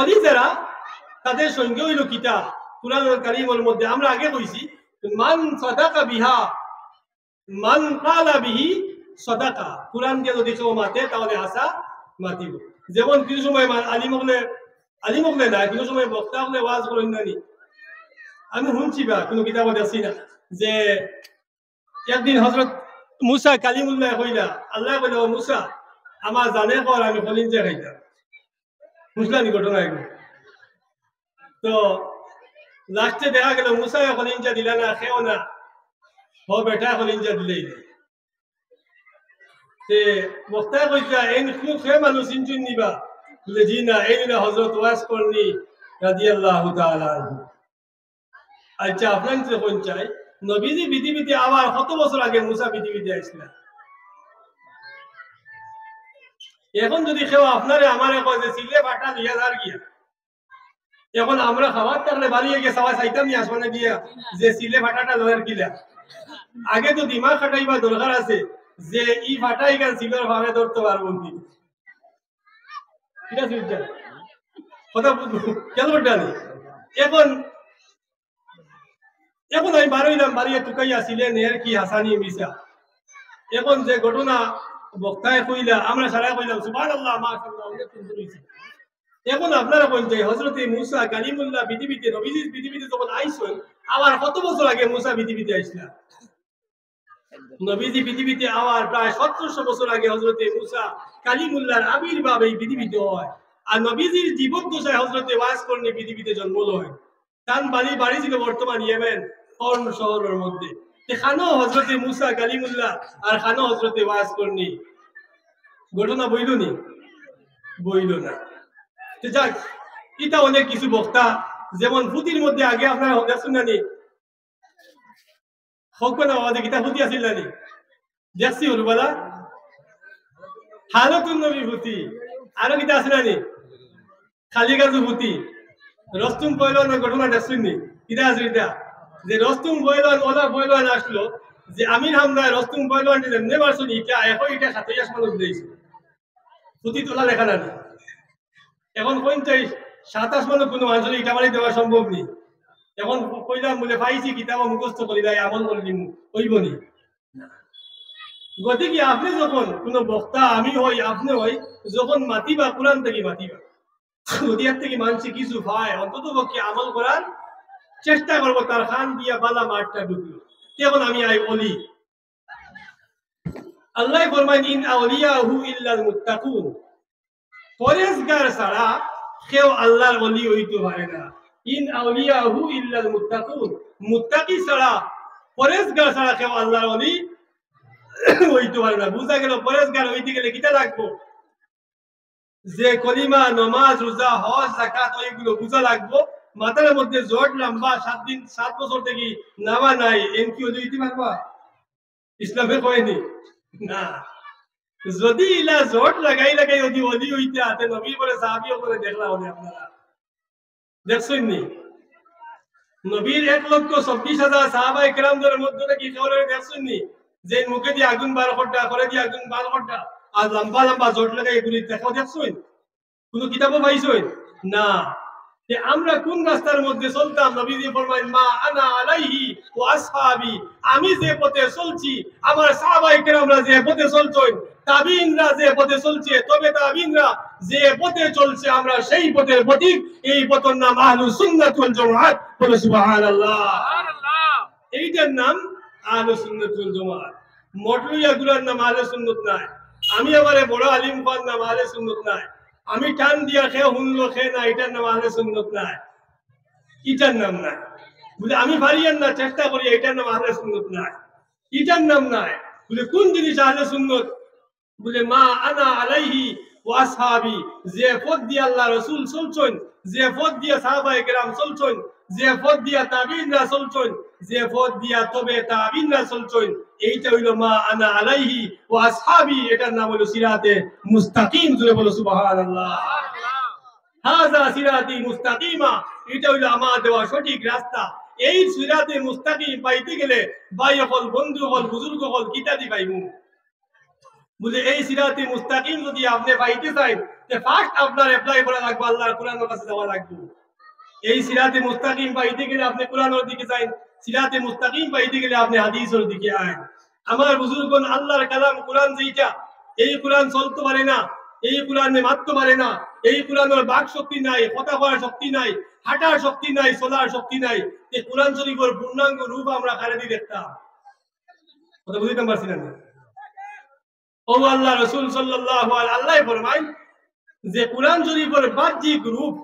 অলি যারা, তাদের সঙ্গে হইল কিতা কুরআনুল কারীমের মধ্যে আমরা আগে কইছি মান সাদাকা বিহা মান কালা বিহি সাদাকা। কুরআন দিয়ে যদি কেউ মাতে তাহলে আশা মাতিব। যেমন কিছু সময় আলিমগলে না, কিছু সময় বক্তা হলে ওয়াজ করেন নানি, আমি শুনছি বা কোনো কিতাবত আছি না, যে একদিন হযরত মুসা কালিমুল্লাহ কইলা আল্লাহ কইলা ও মুসা আমার জানে কর আমি কলিঞ্জা খাইতাম বুঝলানি ঘটনা এগুলো তো লাস্টে দেখা গেল মুসা কলিঞ্জা দিলা না খেও না ও বেটা কলিঞ্জা দিলেই তে বক্তা কইতা এন খুব খে মানুষ ইনচুন নিবা বলে জি না এই না হযরত ওয়াস করনি রাদিয়াল্লাহু তাআলা আনহু আচ্ছা আপনাদের কোন চাই নবীজি পৃথিবীতে আবার কত বছর আগে মুসা পৃথিবীতে আসলেন এখন যদি কেউ আপনারে আমারে কয় যে সিলে ফাটা দিয়া যার গিয়া এখন আমরা খাবার থাকলে বাড়িয়ে গিয়ে সবাই চাইতাম নি আসমানে দিয়া যে সিলে ফাটাটা লয়ের কিলা আগে তো দিমাগ খাটাইবা দরকার আছে যে ই ফাটাই গান সিলের ভাবে ধরতে পারবো কি ঠিক আছে কথা কেন বলটানি এখন এখন আমি বারোইলাম বাড়িয়ে টুকাইয়া ছিলেন এর কি হাসানি মিশা এখন যে ঘটনা বক্তায় কইলা আমরা সারা কইলাম সুবহানাল্লাহ মাশাআল্লাহ অনেক সুন্দর হইছে এখন আপনারা বলতে হযরতে মুসা কালিমুল্লাহ পৃথিবীতে নবীজি পৃথিবীতে যখন আইছেন আবার কত বছর আগে মুসা পৃথিবীতে আইছিলেন নবীজি পৃথিবীতে আবার প্রায় 1700 বছর আগে হযরতে মুসা কালিমুল্লাহর আবির্ভাব এই পৃথিবীতে হয় আর নবীজির জীবদ্দশায় হযরতে ওয়াস করনি পৃথিবীতে জন্ম লয় তান বাড়ি ছিল বর্তমান ইয়েমেন কর্ন শহরের মধ্যে খানো হযরতে মুসা কালিমুল্লাহ আর খানো হযরতে ওয়াস করনি ঘটনা বইল না তো যাক এটা অনেক কিছু বক্তা যেমন ফুতির মধ্যে আগে আপনারা দেখছেন না নি হকনা আমাদের কিতা ফুতি আছিল না নি দেখছি হলবালা হালতুন নবী ফুতি আরো কিতা আছে না নি খালি গাজু ফুতি রস্তুম পয়লওয়ানের ঘটনা দেখছেন নি কিতা আছে এটা যে রস্তুম পয়লওয়ান ওলা পয়লওয়ান আসলো যে আমির হামদা রস্তুম পয়লওয়ান যেমনে মারছুন এটা এখন এটা 27 মানুষ দিয়েছে ফুতি তোলা লেখা না এখন 27 মানুষ কোনো মানুষের ইটা মারি দেওয়া সম্ভব নেই এখন কইলাম বলে পাইছি কিতাব মুখস্থ করি দেয় আমল করে দিন হইব নি গতিকে আপনি যখন কোনো বক্তা আমি হই আপনি হই যখন মাতিবা কোরআন থেকে মাতিবা দুনিয়ার থেকে মানুষ কিছু পায় অন্তত পক্ষে আমল করার চেষ্টা করবো তার খান দিয়া বালা মাঠটা ঢুকলো তখন আমি আই বলি আল্লাহ ফরমান ইন আউলিয়াহু ইল্লাল মুত্তাকুন পরেজগার ছাড়া কেউ আল্লাহর ওলি হইতে পারে না ইন আউলিয়াহু ইল্লাল মুত্তাকুন মুত্তাকি ছাড়া পরেজগার ছাড়া কেউ আল্লাহর ওলি হইতে পারে না বুঝা গেল পরেজগার হইতে গেলে কিটা লাগবো যে কলিমা নামাজ রোজা হজ যাকাত ওইগুলো বুঝা লাগবো মাথার মধ্যে জোট লম্বা 7 বছর থেকে নামা নাই এনকি হইতে পারবা ইসলামে কয়নি না যদি ইলা জোট লাগাই যদি ওলি হইতে আতে নবী বলে সাহাবীও করে দেখলা হলে আপনারা দেখছেন নি নবীর 1,26,000 সাহাবায়ে কেরামদের মধ্যে নাকি কেউরে দেখছেন নি যে মুখে দিয়ে আগুন বার করটা করে দিয়ে আগুন বার করটা আর লম্বা লম্বা জোট লাগাই এগুলি দেখাও দেখছেন কোন কিতাবও পাইছেন না যে আমরা কোন রাস্তার মধ্যে চলতাম নবীজি ফরমায় মা আনা আলাইহি ওয়া আসহাবি আমি যে পথে চলছি আমার সাহাবায়ে কেরামরা যে পথে চলছেন তাবিঈনরা যে পথে চলছে তবে তাবিঈনরা যে পথে চলছে আমরা সেই পথের পথিক এই পথের নাম আহলুস সুন্নাত ওয়াল জামাত বলে সুবহানাল্লাহ সুবহানাল্লাহ এইটার নাম আহলুস সুন্নাত ওয়াল জামাত মটলুয়া গুলার নাম আহলুস সুন্নাত নাই আমি আমারে বড় আলিম পার নাম আহলুস সুন্নাত নাই আমি টান দিয়া খে হুনলো খে না এটার নাম আহলে সুন্নাত নাই এটার নাম নাই বলে আমি পারিয়ান না চেষ্টা করি এটার নাম আহলে সুন্নাত নাই এটার নাম নাই বলে কোন জিনিস আহলে সুন্নাত বলে মা আনা আলাইহি ওয়া আসহাবি যে পথ দিয়া আল্লাহ রাসূল চলছেন যে পথ দিয়া সাহাবায়ে কেরাম চলছেন যে পথ দিয়া তাবিঈনরা চলছেন যে পথ দিয়া তবে তাবিঈনরা চলছেন এইটা হইলো মা আনা আলাইহি ওয়া আসহাবি এটার নাম হলো সিরাতে মুস্তাকিম জুড়ে বলো সুবহানাল্লাহ হাযা সিরাতি মুস্তাকিমা এটা হইলো আমার দেওয়া সঠিক রাস্তা এই সিরাতে মুস্তাকিম পাইতে গেলে ভাই হল বন্ধু হল বুজুর্গ হল কিতাবি পাইমু বলে এই সিরাতে মুস্তাকিম যদি আপনি পাইতে চান তে ফার্স্ট আপনার অ্যাপ্লাই করা লাগবে আল্লাহর কোরআনের কাছে যাওয়া লাগবে এই সিরাতে মুস্তাকিম পাইতে গেলে আপনি কোরআনের দিকে যান সিরাতে মুস্তাকিম পাইতে গেলে আপনি হাদিসের দিকে আইন আমার বুজুর্গগণ আল্লাহর কালাম কোরআন যেটা এই কোরআন চলতে পারে না এই কোরআনে মানতে পারে না এই কোরআনের বাক শক্তি নাই, কথা বলার শক্তি নাই, হাঁটার শক্তি নাই, চলার শক্তি নাই, এই কোরআন শরীফের পূর্ণাঙ্গ রূপ আমরা খারেদি দেখতাম। কথা বুঝতে পারছি না? ও আল্লাহ রাসূল সাল্লাল্লাহু আলাইহি আল্লাহ ফরমায় যে কোরআন শরীফের বাহ্যিক রূপ,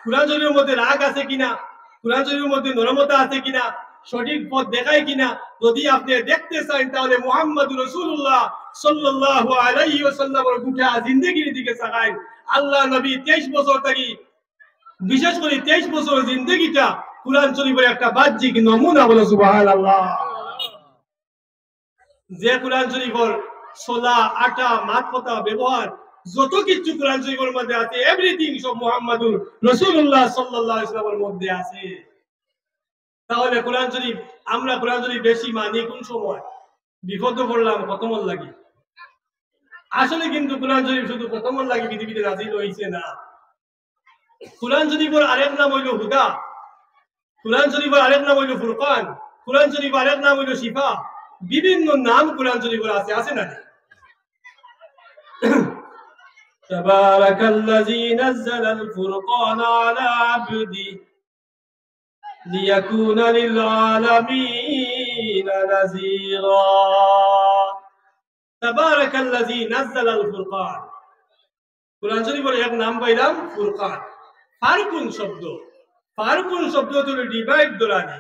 কোরআন শরীফের মধ্যে রাগ আছে কিনা, কোরআন শরীফের মধ্যে নরমতা আছে কিনা, সঠিক পথ দেখায় কিনা, যদি আপনি দেখতে চান তাহলে মুহাম্মদ রাসূলুল্লাহ সাল্লাল্লাহু আলাইহি ওয়াসাল্লামের গোটা জিন্দেগির দিকে তাকান। আল্লাহ নবী 23 বছর থাকি, বিশেষ করে 23 বছর জিন্দেগিটা কোরআন শরীফের একটা বাহ্যিক নমুনা। বলে সুবহানাল্লাহ। যে কোরআন শরীফের সোলা, আটা, মাত কথা ব্যবহার যত কিছু কোরআন শরীফের মধ্যে আছে, এভরিথিং সব মুহাম্মদুর রাসূলুল্লাহ সাল্লাল্লাহু আলাইহি ওয়াসাল্লামের মধ্যে আছে। তাহলে কোরআন শরীফ, আমরা কোরআন শরীফ বেশি মানি কোন সময়? বিপদ পড়লাম খতমর লাগি। আসলে কিন্তু কোরআন শরীফ শুধু খতমর লাগি পৃথিবীতে নাযিল হইছে না। কোরআন শরীফের আরেক নাম হইল হুদা, কোরআন শরীফের আরেক নাম হইল ফুরকান, কোরআন শরীফের আরেক নাম হইল শিফা। বিভিন্ন নাম কোরআন শরীফের আছে, আছে না? তাবারাকাল্লাযী নাযালাল ফুরকান আলা আবদি লিয়াকুনা লিল আলামিনা নাযীরা। তাবারাকাল্লাযী নাযালাল ফুরকান, কোরআন শরীফের এক নাম পাইলাম ফুরকান। ফারকুন শব্দ, ফারকুন শব্দ হলো ডিভাইড দরানি,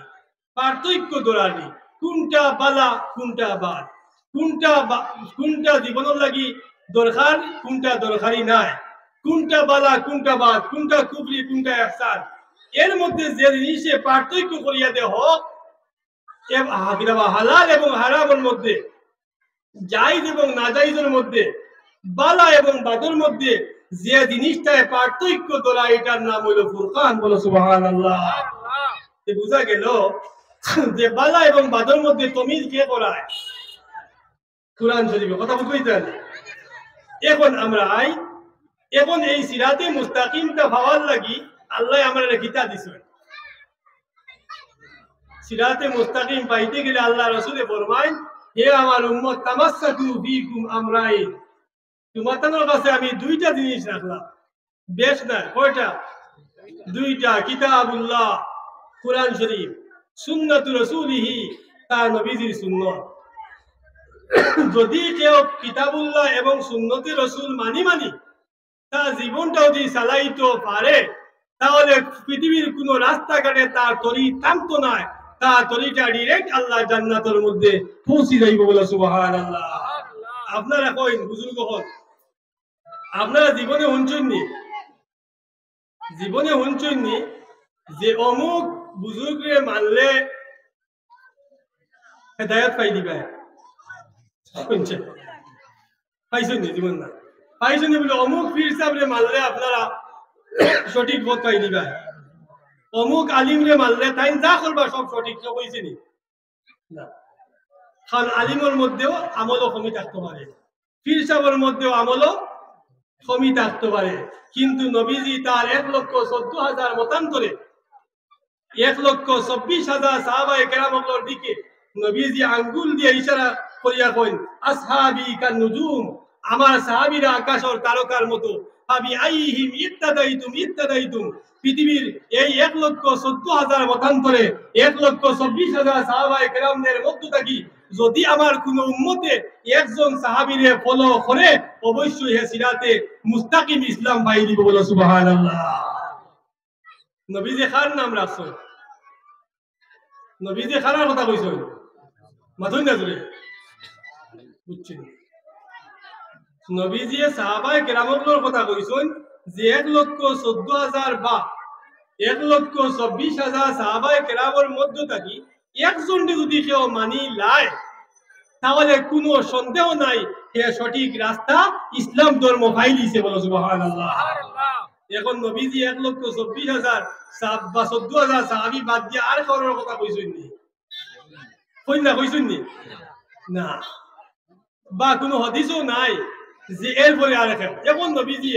পার্থক্য দরানি, কোনটা বালা কোনটা বাদ, কোনটা জীবনের লাগি দরকার কোনটা দরকারি নাই, কোনটা বালা কোনটা বাদ, কোনটা কুফরি কোনটা ইহসান, এর মধ্যে যে জিনিসে পার্থক্য করিয়া দেহ হালাল এবং হারামের মধ্যে, জায়েজ এবং নাজায়েজের মধ্যে, বালা এবং বাদের মধ্যে যে জিনিসটায় পার্থক্য তোলা, এটার নাম হইল ফুরকান। বলো সুবহানাল্লাহ। বুঝা গেল যে বালা এবং বাদের মধ্যে তমিজ কে করায়? কোরআন শরীফে। কথা বুঝতে হবে। এখন আমরা এখন এই সিরাতে মুস্তাকিমটা পাওয়ার লাগি আল্লাহ আমাদের কিতাব দিছেন। সিরাতে মুস্তাকিম পাইতে গেলে আল্লাহ রাসূলে ফরমায়, হে আমার উম্মত, তামাসসাকু ফীকুম আমরাইন, তোমাদের কাছে আমি দুইটা জিনিস রাখলাম, বেশ না? কয়টা? দুইটা। কিতাবুল্লাহ কোরআন শরীফ, সুন্নাতু রাসূলিহি তার নবীজির সুন্নাত। যদি কেউ কিতাবুল্লাহ এবং সুন্নতি রাসূল মানি তার জীবনটা যদি চালাইতে পারে, তাহলে পৃথিবীর কোন রাস্তাঘাটে তার তরি থামতো না, তার তরিটা ডিরেক্ট আল্লাহ জান্নাতের মধ্যে পৌঁছে যাইব। বলে সুবহানাল্লাহ। আপনারা কইন বুজুর্গ হন, আপনারা জীবনে শুনছেননি যে অমুক বুজুর্গরে মানলে হেদায়েত পাই দিবা? শুনছেন? পাইছেন জীবন না? পাইছেন বলে অমুক পীর সাহেবরে মানলে আপনারা সঠিক পথ পাই দিবা, অমুক আলিমরে মানলে তাই যা করবা সব সঠিক, সব হয়েছে নি না? কারণ আলিমের মধ্যেও আমলও কমি থাকতে পারে, পীর সাহেবের মধ্যেও আমলও কমি থাকতে পারে, কিন্তু নবীজি তার 1,14,000 মতান্তরে 1,24,000 সাহাবায়ে কেরামের দিকে নবীজি আঙ্গুল দিয়ে ইশারা করিয়া কইন, আসহাবি কান নুজুম, আমার সাহাবীরা আকাশের তারকার মতো, ফাবি আইহিম ইত্তাদাইতুম। পৃথিবীর এই 1,14,000 মতান্তরে 1,24,000 সাহাবায়ে কেরামদের মধ্য থেকে যদি আমার কোন উম্মতে একজন সাহাবীরে ফলো করে, অবশ্যই হে সিরাতে মুস্তাকিম ইসলাম পাই দিব। বলো সুবহানাল্লাহ। নবীজি খার নাম রাখছো, নবীজি খারার কথা কইছো, মাথুন না জুড়ে বুঝছেন? নবীজি সাহাবায়ে কেরামের কথা কইছেন যে 1,14,000 বা 1,24,000 সাহাবায়ে কেরামের মধ্য থেকে একজনটি যদি কেউ মানি লাই, তাহলে কোনো সন্দেহ নাই হে সঠিক রাস্তা ইসলাম ধর্ম পাইলিছে। বলো সুবহানাল্লাহ। এখন নবীজি 1,24,000 বা 14,000 সাহাবী বাদ দিয়ে আর কারোর কথা কইছেন নি? কইছেন নি? না। বা কোনো হাদিসও নাই যে এরপরে আর কেউ। এখন নবীজি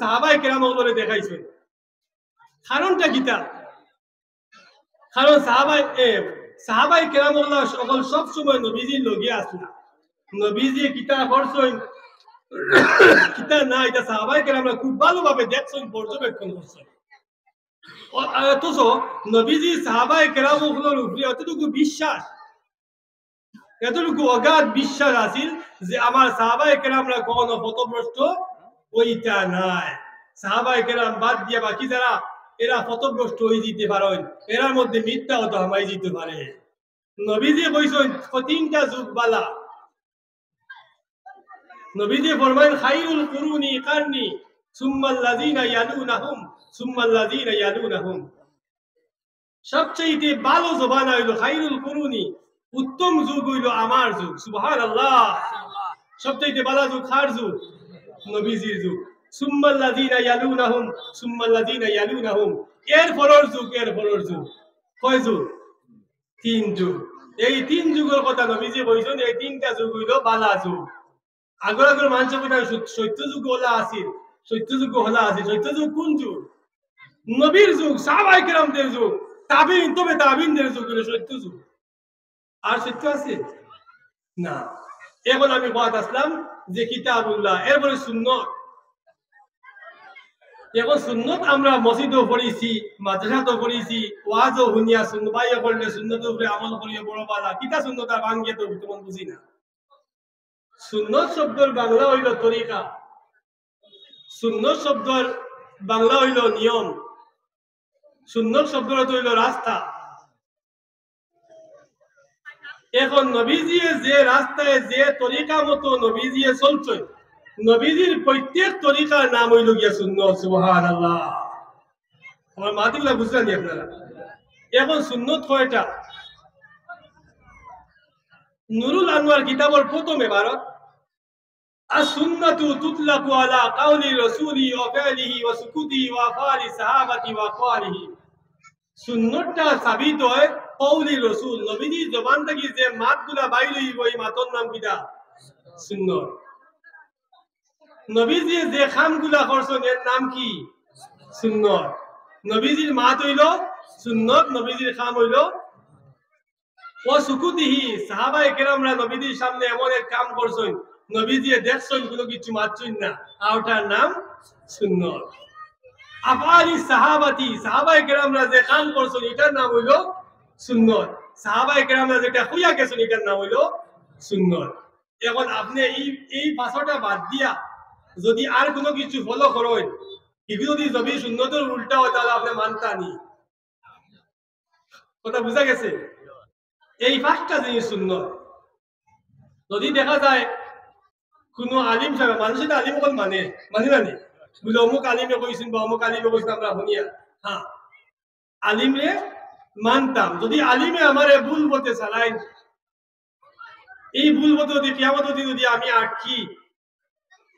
সাহাবায়ে কেরামকে দেখাইছেন, কারণটা কিতা? কারণ সাহাবায়ে কেরামগুলো সকল সব সময় নবীজির লগে আসলা। নবীজি কিতা করছেন কিতা না এটা সাহাবায়ে কেরামরা খুব ভালোভাবে দেখছেন, পর্যবেক্ষণ করছেন। অথচ নবীজি সাহাবায়ে কেরামগুলোর উপরে এতটুকু বিশ্বাস, এতটুকু অগাধ বিশ্বাস আছিল যে আমার সাহাবায়ে কেরামরা কখনো পথভ্রষ্ট হইতা নাই। সাহাবায়ে কেরাম বাদ দিয়ে বাকি যারা এরা পথভ্রষ্ট হয়ে যেতে পারেন, এরার মধ্যে মিথ্যাও তো হামাই যেতে পারে। নবীজি কইছেন তিনটা যুগ বালা। নবীজি ফরমাইন খায়রুল কুরুনি কারনি সুম্মাল্লাযিনা ইয়ালুনাহুম সুম্মাল্লাযিনা ইয়ালুনাহুম। সবচেয়ে ভালো জবান হইল খায়রুল কুরুনি, উত্তম যুগ হইল আমার যুগ। সুবহানাল্লাহ। সবচেয়ে ভালো যুগ কার যুগ? নবীজির যুগ। সুম্মাল্লাযিনা ইয়ালুনাহুম সুম্মাল্লাযিনা ইয়ালুনাহুম। এর পরের যুগ কয় যুগ? তিন যুগ। এই তিন যুগের কথা নবীজি কইছেন, এই তিনটা যুগ হইল বালা যুগ। আগর মানুষ সত্য যুগ হলা আছিল, সত্য যুগ কোন যুগ? নবীর যুগ, সাহাবায়ে কেরামদের যুগ, তাবিঈন, তবে তাবিঈনদের যুগ হলো সত্য যুগ। আর সত্য আছে না। এখন আমি কথা আসলাম যে কিতাবুল্লাহ, এরপরে সুন্নত। এখন সুন্নত আমরা মসজিদও পড়িছি, মাদ্রাসাতেও পড়িছি, ওয়াজও শুনিয়া সুন্নত বাইয়া করলে সুন্নতের উপরে আমল করিয়া বড় বালা। কিতা সুন্নত আর ভাঙ্গিয়ে তো তেমন বুঝি না। সুন্নত শব্দের বাংলা হইল তরিকা, সুন্নত শব্দের বাংলা হইল নিয়ম, সুন্নত শব্দ হইল রাস্তা। এখন নবীজি যে রাস্তায় যে তরিকা মতো নবীজি চলছে, নবীজির প্রত্যেক তরিকার নাম হইল গিয়া সুন্নত। সুবহানাল্লাহ। আমার মাতিগুলা বুঝলেন আপনারা? এখন সুন্নত কয়টা? নুরুল আনোয়ার কিতাবের প্রথম ইবারত as-sunnatu tutlaqu ala qawli rasuli wa fi'lihi wa sukuti wa afali sahabati wa aqwalihi। সুন্নতটা সাবিত হয় কওলি রাসূল, নবীজি জবান থেকে যে মাতগুলা বাইর হইব এই মাতর নাম কিটা? সুন্নত। নবীজি যে খামগুলা করছেন এর নাম কি? সুন্নত। নবীজির মাত হইল সুন্নত, নবীজির খাম হইল। ও সুকুতিহি, সাহাবায়ে কেরামরা নবীজির সামনে এমন এক কাম করছেন, নবীজি দেখছেন কোনো কিছু মারছেন না, আর ওটার নাম সুন্নত। আফআলি সাহাবাতি, সাহাবায়ে কেরামরা যে কাম করছেন এটার নাম হইল সুন্নত। সাহাবায়ে কেরামরা যেটা হইয়া গেছেন এটার নাম হইল সুন্নত। এখন আপনি এই পাঁচটা বাদ দিয়া যদি আর কোনো কিছু ফলো করেন, এগুলো যদি সুন্নতের উল্টা হয় তাহলে আপনি মানতানি। কথা বুঝা গেছে? এই পাঁচটা জিনিস সুন্নত। যদি দেখা যায় কোন আলিম সাহেব, মানুষের আলিম কল মানে বুঝলো অমুক আলিমে কইছেন বা অমুক আলিমে কইছেন আমরা শুনিয়া, হ্যাঁ আলিমে মানতাম। যদি আলিমে আমারে ভুল বলতে চালাইন, এই ভুল বলতে যদি কিয়ামত যদি আমি আটকি,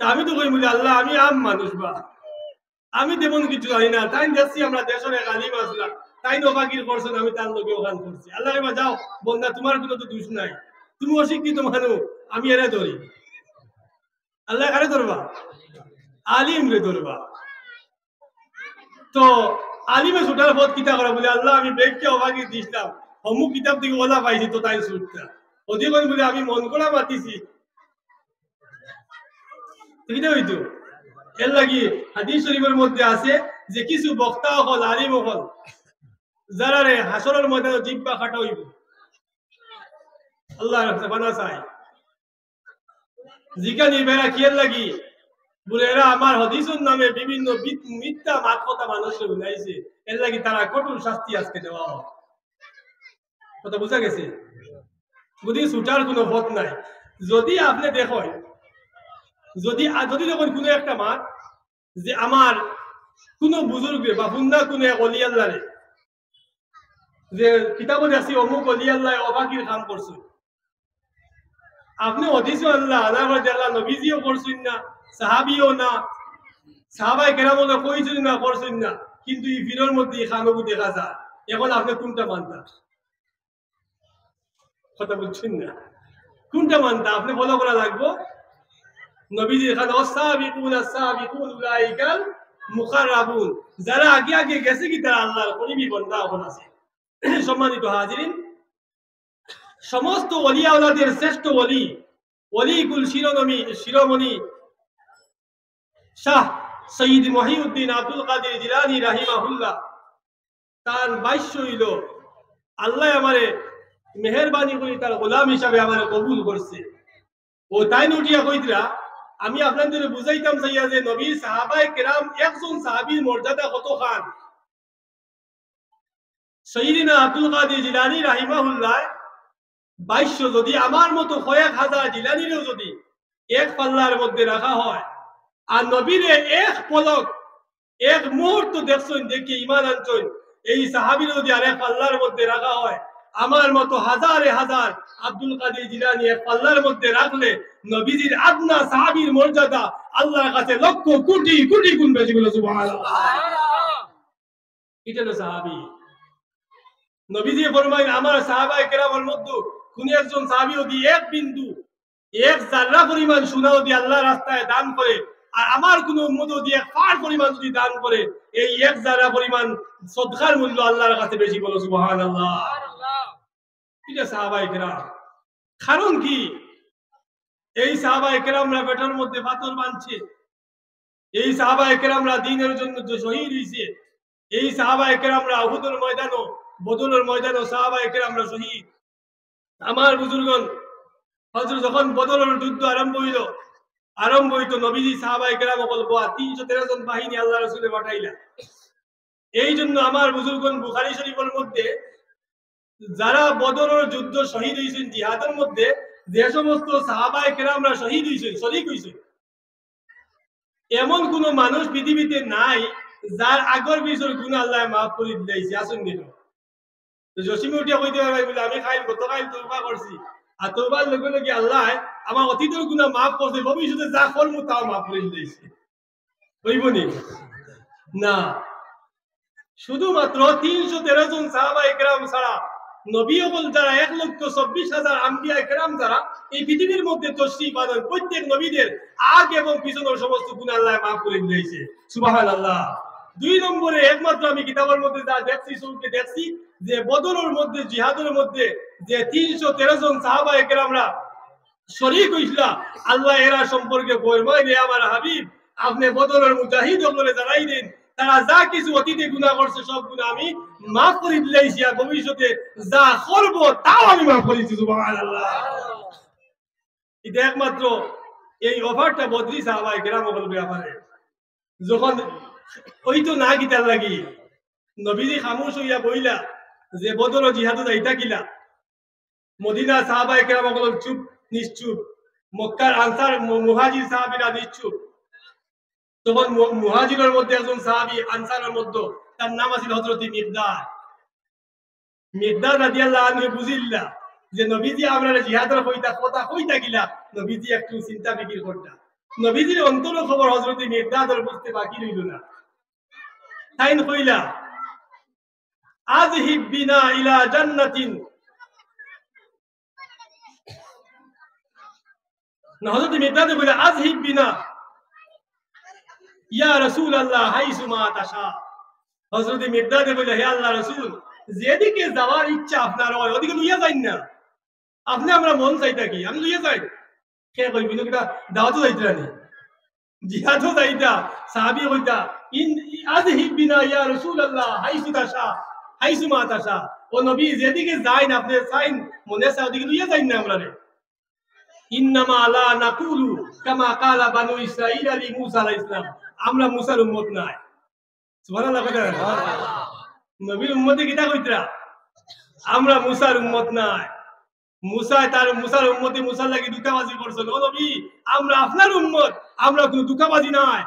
তা আমি তো কই বলি আল্লাহ আমি আম মানুষ, বা আমি তেমন কিছু জানি না। তাই দেখছি আমরা দেশের এক আলিম আসলাম, তাই নবাগির করছেন, আমি তার লোকে ওখান করছি। আল্লাহ এবার যাও বন্ধা, তোমার কোনো তো দোষ নাই, তুমি অশিক্ষিত মানুষ, আমি এরে ধরি। আল্লাহ কারে ধরবা? আলিম রে ধরবা। তো আলিমে ছুটার পথ কিতা করা বলে আল্লাহ আমি ব্যাগকে অবাগি দিছিলাম, অমুক কিতাব থেকে ওলা পাইছি তো তাই ছুটতা অধিক বলে আমি মন করা মাতিছি। হইতো এর লাগি হাদিস শরীফের মধ্যে আছে যে কিছু বক্তা হল, আলিম হল, যারা রে হাসরের ময়দানে জিহ্বা কাটা হইব, আল্লাহ বানা চাই জিকানি বেড়া কিয়ের লাগি বলে এরা আমার হাদিসের নামে বিভিন্ন মিথ্যা কথা মানুষকে বুঝাইছে, এর লাগি তারা কঠোর শাস্তি আজকে দেওয়া হয়। কথা বুঝা গেছে? যদি ছুটার কোনো পথ নাই। যদি আপনি দেখেন, যদি দেখেন কোনো একটা মাঠ যে আমার কোন বুজুর্গে বা বুন্দা কোন এক অলি আল্লাহরে যে কিতাবে আছে অমুক অলি আল্লাহ অবাকির কাম করছে, আপনি হদিস আল্লাহ আল্লাহ নবীজিও করছেন না, সাহাবিও না, সাহাবায়ে কেরামও কইছেন না, করছেন না, কিন্তু এই ভিড়ের মধ্যে খানবু দেখা যায়। এখন আপনি কোনটা মানতা? কথা বলছেন না, কোনটা মানতা? আপনি ফলো করা লাগবো নবীজি এখানে ওয়াসাবিকুন আস-সাবিকুন উলাইকাল মুকাররাবুন, যারা আগে আগে গেছে কি তারা আল্লাহর করিবি বান্দা এখন আছে। সম্মানিত হাজিরিন, সমস্ত ওলি আওলাদের শ্রেষ্ঠ ওলি, ওলিকুল শিরোমণি শাহ সৈয়দ মহিউদ্দিন আব্দুল কাদের জিলানী রাহিমাহুল্লাহ তার ভাষ্য হইল, আল্লাহ আমারে মেহেরবানি করে তার গোলাম হিসাবে আমারে কবুল করছে। ও তাই উঠিয়া কইতরা, আমি আপনাদের বুঝাইতাম চাইয়া যে নবীর সাহাবায়ে কেরাম একজন সাহাবীর মর্যাদা কত খান। সৈয়দিনা আব্দুল কাদের জিলানী রাহিমাহুল্লাহ ভাষ্য, যদি আমার মতো কয়েক হাজার জিলানিরও যদি এক পাল্লার মধ্যে রাখা হয়, আর নবীরে এক পলক এক মুহূর্ত দেখছেন দেখে ইমান আনছেন, এই সাহাবীর যদি আরেক পাল্লার মধ্যে রাখা হয়, আমার মতো হাজারে হাজার আব্দুল কাদের জিলানী এক পাল্লার মধ্যে রাখলে নবীজির আদনা সাহাবীর মর্যাদা আল্লাহর কাছে লক্ষ কোটি কোটি গুণ বেশি বলে সুবহানাল্লাহ। এটা হলো সাহাবী। নবীজি ফরমাইন, আমার সাহাবায়ে কেরামের মধ্যে কোন একজন সাহাবী যদি এক বিন্দু এক জাররা পরিমাণ সোনা যদি আল্লাহর রাস্তায় দান করে, আর আমার কোন উম্মত যদি এক ফার পরিমাণ যদি দান করে, এই এক জাররা পরিমাণ সদকার মূল্য আল্লাহর কাছে বেশি বলো সুবহানাল্লাহ। এটা সাহাবায়ে কেরাম। কারণ কি? এই সাহাবায়ে কেরামরা পেটের মধ্যে পাথর বাঁধছে, এই সাহাবায়ে কেরামরা দ্বীনের জন্য শহীদ হইছে, এই সাহাবায়ে কেরামরা উহুদের ময়দানও বদরের ময়দানও সাহাবায়ে কেরামরা শহীদ। আমার বুজুর্গণ, হযরত যখন বদরের যুদ্ধ আরম্ভ হইতো নবীজি সাহাবায়ে কেরাম বল 313 জন বাহিনী আল্লাহ রাসূলে পাঠাইলা। এই জন্য আমার বুজুর্গণ বুখারী শরীফের মধ্যে যারা বদরের যুদ্ধ শহীদ হইছেন, জিহাদের মধ্যে যে সমস্ত সাহাবায়ে কেরামরা শহীদ হইছেন, শরীক হইছেন, এমন কোন মানুষ পৃথিবীতে নাই যার আগর পিছর গুনাহ আল্লাহ মাফ করে দিয়েছে। আসুন দিন জসিমে উঠিয়া কইতে পারবে বলে, আমি গতকাল তওবা করছি, আর তওবার লগে লগে আল্লাহ আমার অতীতের গুনাহ মাফ করছে, ভবিষ্যতে যা করব তাও মাফ করে দিয়েছে। হইবনি না। শুধুমাত্র 313 জন সাহাবায়ে কেরাম ছাড়া নবী হল যারা 1,24,000 আম্বিয়া কেরাম যারা এই পৃথিবীর মধ্যে তশরিফ আনেন, প্রত্যেক নবীদের আগ এবং পিছনের সমস্ত গুনাহ আল্লাহ মাফ করে দিয়েছে। সুবহানাল্লাহ। 2 নম্বরে একমাত্র আমি কিতাবের মধ্যে যা দেখছি, সবকে দেখছি যে বদরের মধ্যে জিহাদের মধ্যে যে 313 জন সাহাবায়ে কেরামরা শরীক হইছিল, আল্লাহ এরা সম্পর্কে ফরমায়, হে আমার হাবিব, আপনি বদরের মুজাহিদ বলে জানাই দেন, তারা যা কিছু অতীতে গুনাহ করছে সব গুনাহ আমি মাফ করে দিয়েছি, আর ভবিষ্যতে যা করব তাও আমি মাফ করেছি। সুবহানাল্লাহ। এটা একমাত্র এই অফারটা বদরি সাহাবায়ে কেরাম বলবে আমারে। যখন ওইতো না গিতার লাগি নবীজি খামোশ হইয়া বইলা যে বদর জিহাদে যাইতা কিলা, মদিনা সাহাবায়ে কেরাম বলল চুপ, নিশ্চুপ। মক্কার আনসার মুহাজির সাহাবীরা নিশ্চুপ। তখন মুহাজিরের মধ্যে একজন সাহাবী আনসারের মধ্যে, তার নাম আছিল হযরত মিকদাদ। মিকদাদ রাদিয়াল্লাহু আনহু বুঝিল্লা যে নবীজি আমরা জিহাদের কথা কইতা গিলা, নবীজি একটু চিন্তা ফিকির করতা। নবীজির অন্তর খবর হযরত মিকদাদের বুঝতে বাকি রইল না। তাইন কইলা, আযহিব বিনা ইলা জান্নাতিন। হযরত মিকদাদ কইলা, আযহিব বিনা ইয়া রাসূলুল্লাহ হাইসুমা তাশা। হযরত মিকদাদ কইলা, হে আল্লাহর রাসূল, যেদিকে যাওয়ার ইচ্ছা আপনার হয় ওদিকে লইয়া যাইন না। আপনি আমরা মন চাইতা কি আমি লইয়া যাই। কে কইবি না কিটা দাওয়াতও যাইতা নি, জিহাদও যাইতা। সাহাবী কইতা, আযহিব বিনা ইয়া রাসূলুল্লাহ হাইসু তাশা হাইসুমা তাশা। ও নবী, যেদিকে যাইন আপনি চাইন মনে চাই ওদিকে লইয়া যাইন না আমরা রে। ইন্নামা লা নাকুলু কামা কালা বানু ইসরাঈল আলী মূসা আলাইহিস সালাম। আমরা মুসার উম্মত নাই। সুবহানাল্লাহ। নবীর উম্মতে কিটা কইতরা, আমরা মুসার উম্মত নাই। মুসার উম্মতে মুসার লাগি দুঃখাবাজি করছিল। ও নবী, আমরা আপনার উম্মত, আমরা কোনো দুঃখাবাজি নাই।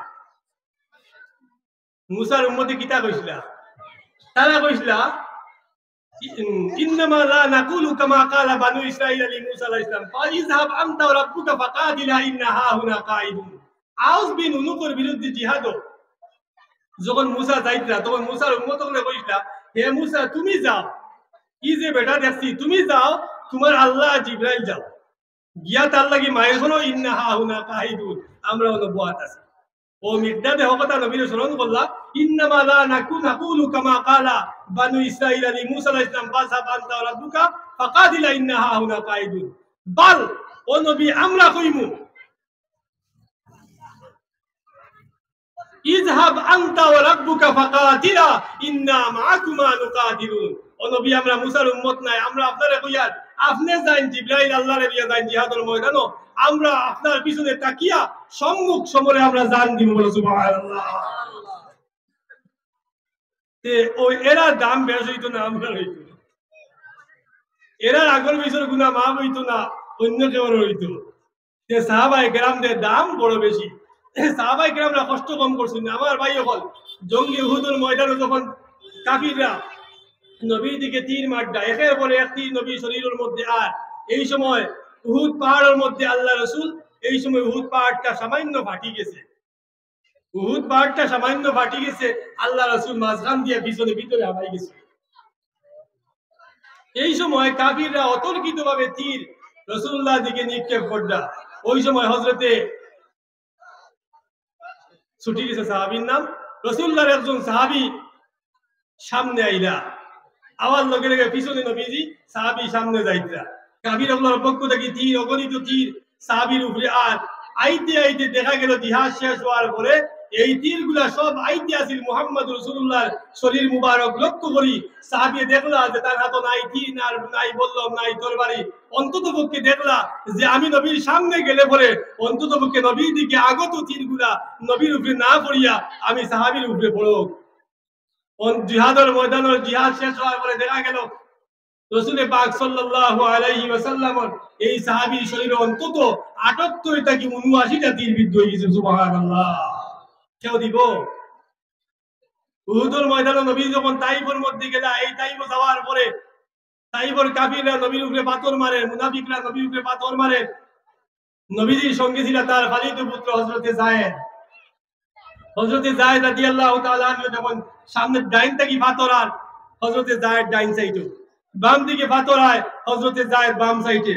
মুসার উম্মতে কিটা কইছিলা, তারা কইছিলা ইন্নামা লা নাকুলু কামা কালা বানু ইসরাঈল আলী মূসা আলাইহিস সালাম ফাইযহাব আনতা ওয়া রাব্বুকা ফাকাতিলা ইন্না হাহুনা কাঈদুন। আউস বিন উনুকের বিরুদ্ধে জিহাদ যখন মুসা যাইতরা, তখন মুসার উম্মত গুলো কইছিলা, হে মুসা তুমি যাও, কি যে বেটা দেখছি, তুমি যাও, তোমার আল্লাহ জিবরাইল যাও গিয়া তার লাগি মায়ের হলো ইন্না হাহুনা কাঈদুন, আমরা হলো বুয়াত আছি। ও মিকদাদে হকতা নবীর স্মরণ করলা, ইন্নামা লা নাকুলু কামা কালা বানু ইসরাঈল আলী মূসা আলাইহিস সালাম ফাযহাব আনতা ওয়া রাব্বুকা ফাকাতিলা ইন্না হাহুনা কাঈদুন। বল ও নবী, আমরা কইমু ইযহাব আনতা ওয়া রাব্বুকা ফাকাতিলা ইন্না মাআকুমা নুকাতিলুন। ও নবী, আমরা মুসার উম্মত নাই, আমরা আপনারে কইয়ার আপনি যান জিবরাইল আল্লাহরে দিয়া যান জিহাদের ময়দানে, আমরা আপনার পিছনে তাকিয়া সম্মুখ সমরে আমরা জান দিব। বলে সুবহানাল্লাহ। তে ওই এরা দাম বেশ হইতো না, আমরা হইতো এরা আগর পিছর গুনাহ মাফ হইতো না, অন্য কেউ হইতো। যে সাহাবায়ে কেরামদের দাম বড় বেশি। সাহাবায়ে কেরামরা কষ্ট কম করছেন। আমার ভাই হল জঙ্গি উহুদের ময়দানে যখন কাফিররা নবীর দিকে তীর মারটা, একের পরে এক তীর নবী শরীরের মধ্যে, আর এই সময় উহুদ পাহাড়ের মধ্যে আল্লাহ রসুল, এই সময় উহুদ পাহাড়টা সামান্য ফাটি গেছে। উহুদ পাহাড়টা সামান্য ফাটি গেছে, আল্লাহ রসুল মাঝখান দিয়ে পিছনে ভিতরে হামাই গেছে। এই সময় কাফিররা অতর্কিত ভাবে তীর রসুল্লাহ দিকে নিক্ষেপ করলা। ওই সময় হযরতে ছুটি গেছে সাহাবীর নাম, রসুল্লাহর একজন সাহাবী সামনে আইলা, আওয়াজ লগে লগে পিছনে নবীজি, সাহাবী সামনে যাইতরা। কাফির ওগুলোর পক্ষ থেকে তীর, অগণিত তীর সাহাবীর উপরে। আর আইতে আইতে দেখা গেল জিহাদ শেষ হওয়ার পরে এই তীরগুলা সব আইতে আসিল মুহাম্মদ রাসূলুল্লাহর শরীর মুবারক লক্ষ্য করি। সাহাবী দেখলা যে তার হাতে নাই তীর, নাই বললাম, নাই তরবারি। অন্তত পক্ষে দেখলা যে আমি নবীর সামনে গেলে পরে অন্তত পক্ষে নবীর দিকে আগত তীরগুলা নবীর উপরে না পড়িয়া আমি সাহাবীর উপরে পড়ো। জিহাদের ময়দানের জিহাদ শেষ হওয়ার পরে দেখা গেল রাসূল পাক সাল্লাল্লাহু আলাইহি ওয়াসাল্লামের এই সাহাবীর শরীরে অন্তত ৭৮ থেকে ৭৯টা তীর বিদ্ধ হয়ে গেছে। সুবহানাল্লাহ। কেউ দিব? উহুদের ময়দানে নবী যখন তাইফের মধ্যে গেলা, এই তাইফ যাওয়ার পরে তাইফের কাফিররা নবীর উপরে পাথর মারে, মুনাফিকরা নবীর উপরে পাথর মারে। নবীজির সঙ্গে ছিল তার খালিদ পুত্র হযরতে যায়েদ। হযরতে যায়েদ রাদিয়াল্লাহু তাআলা আনহু যখন সামনে ডাইন থেকে পাথর, আর হযরতে যায়েদ ডাইন সাইডে, বাম দিকে পাথর হয় হযরতে যায়েদ বাম সাইডে,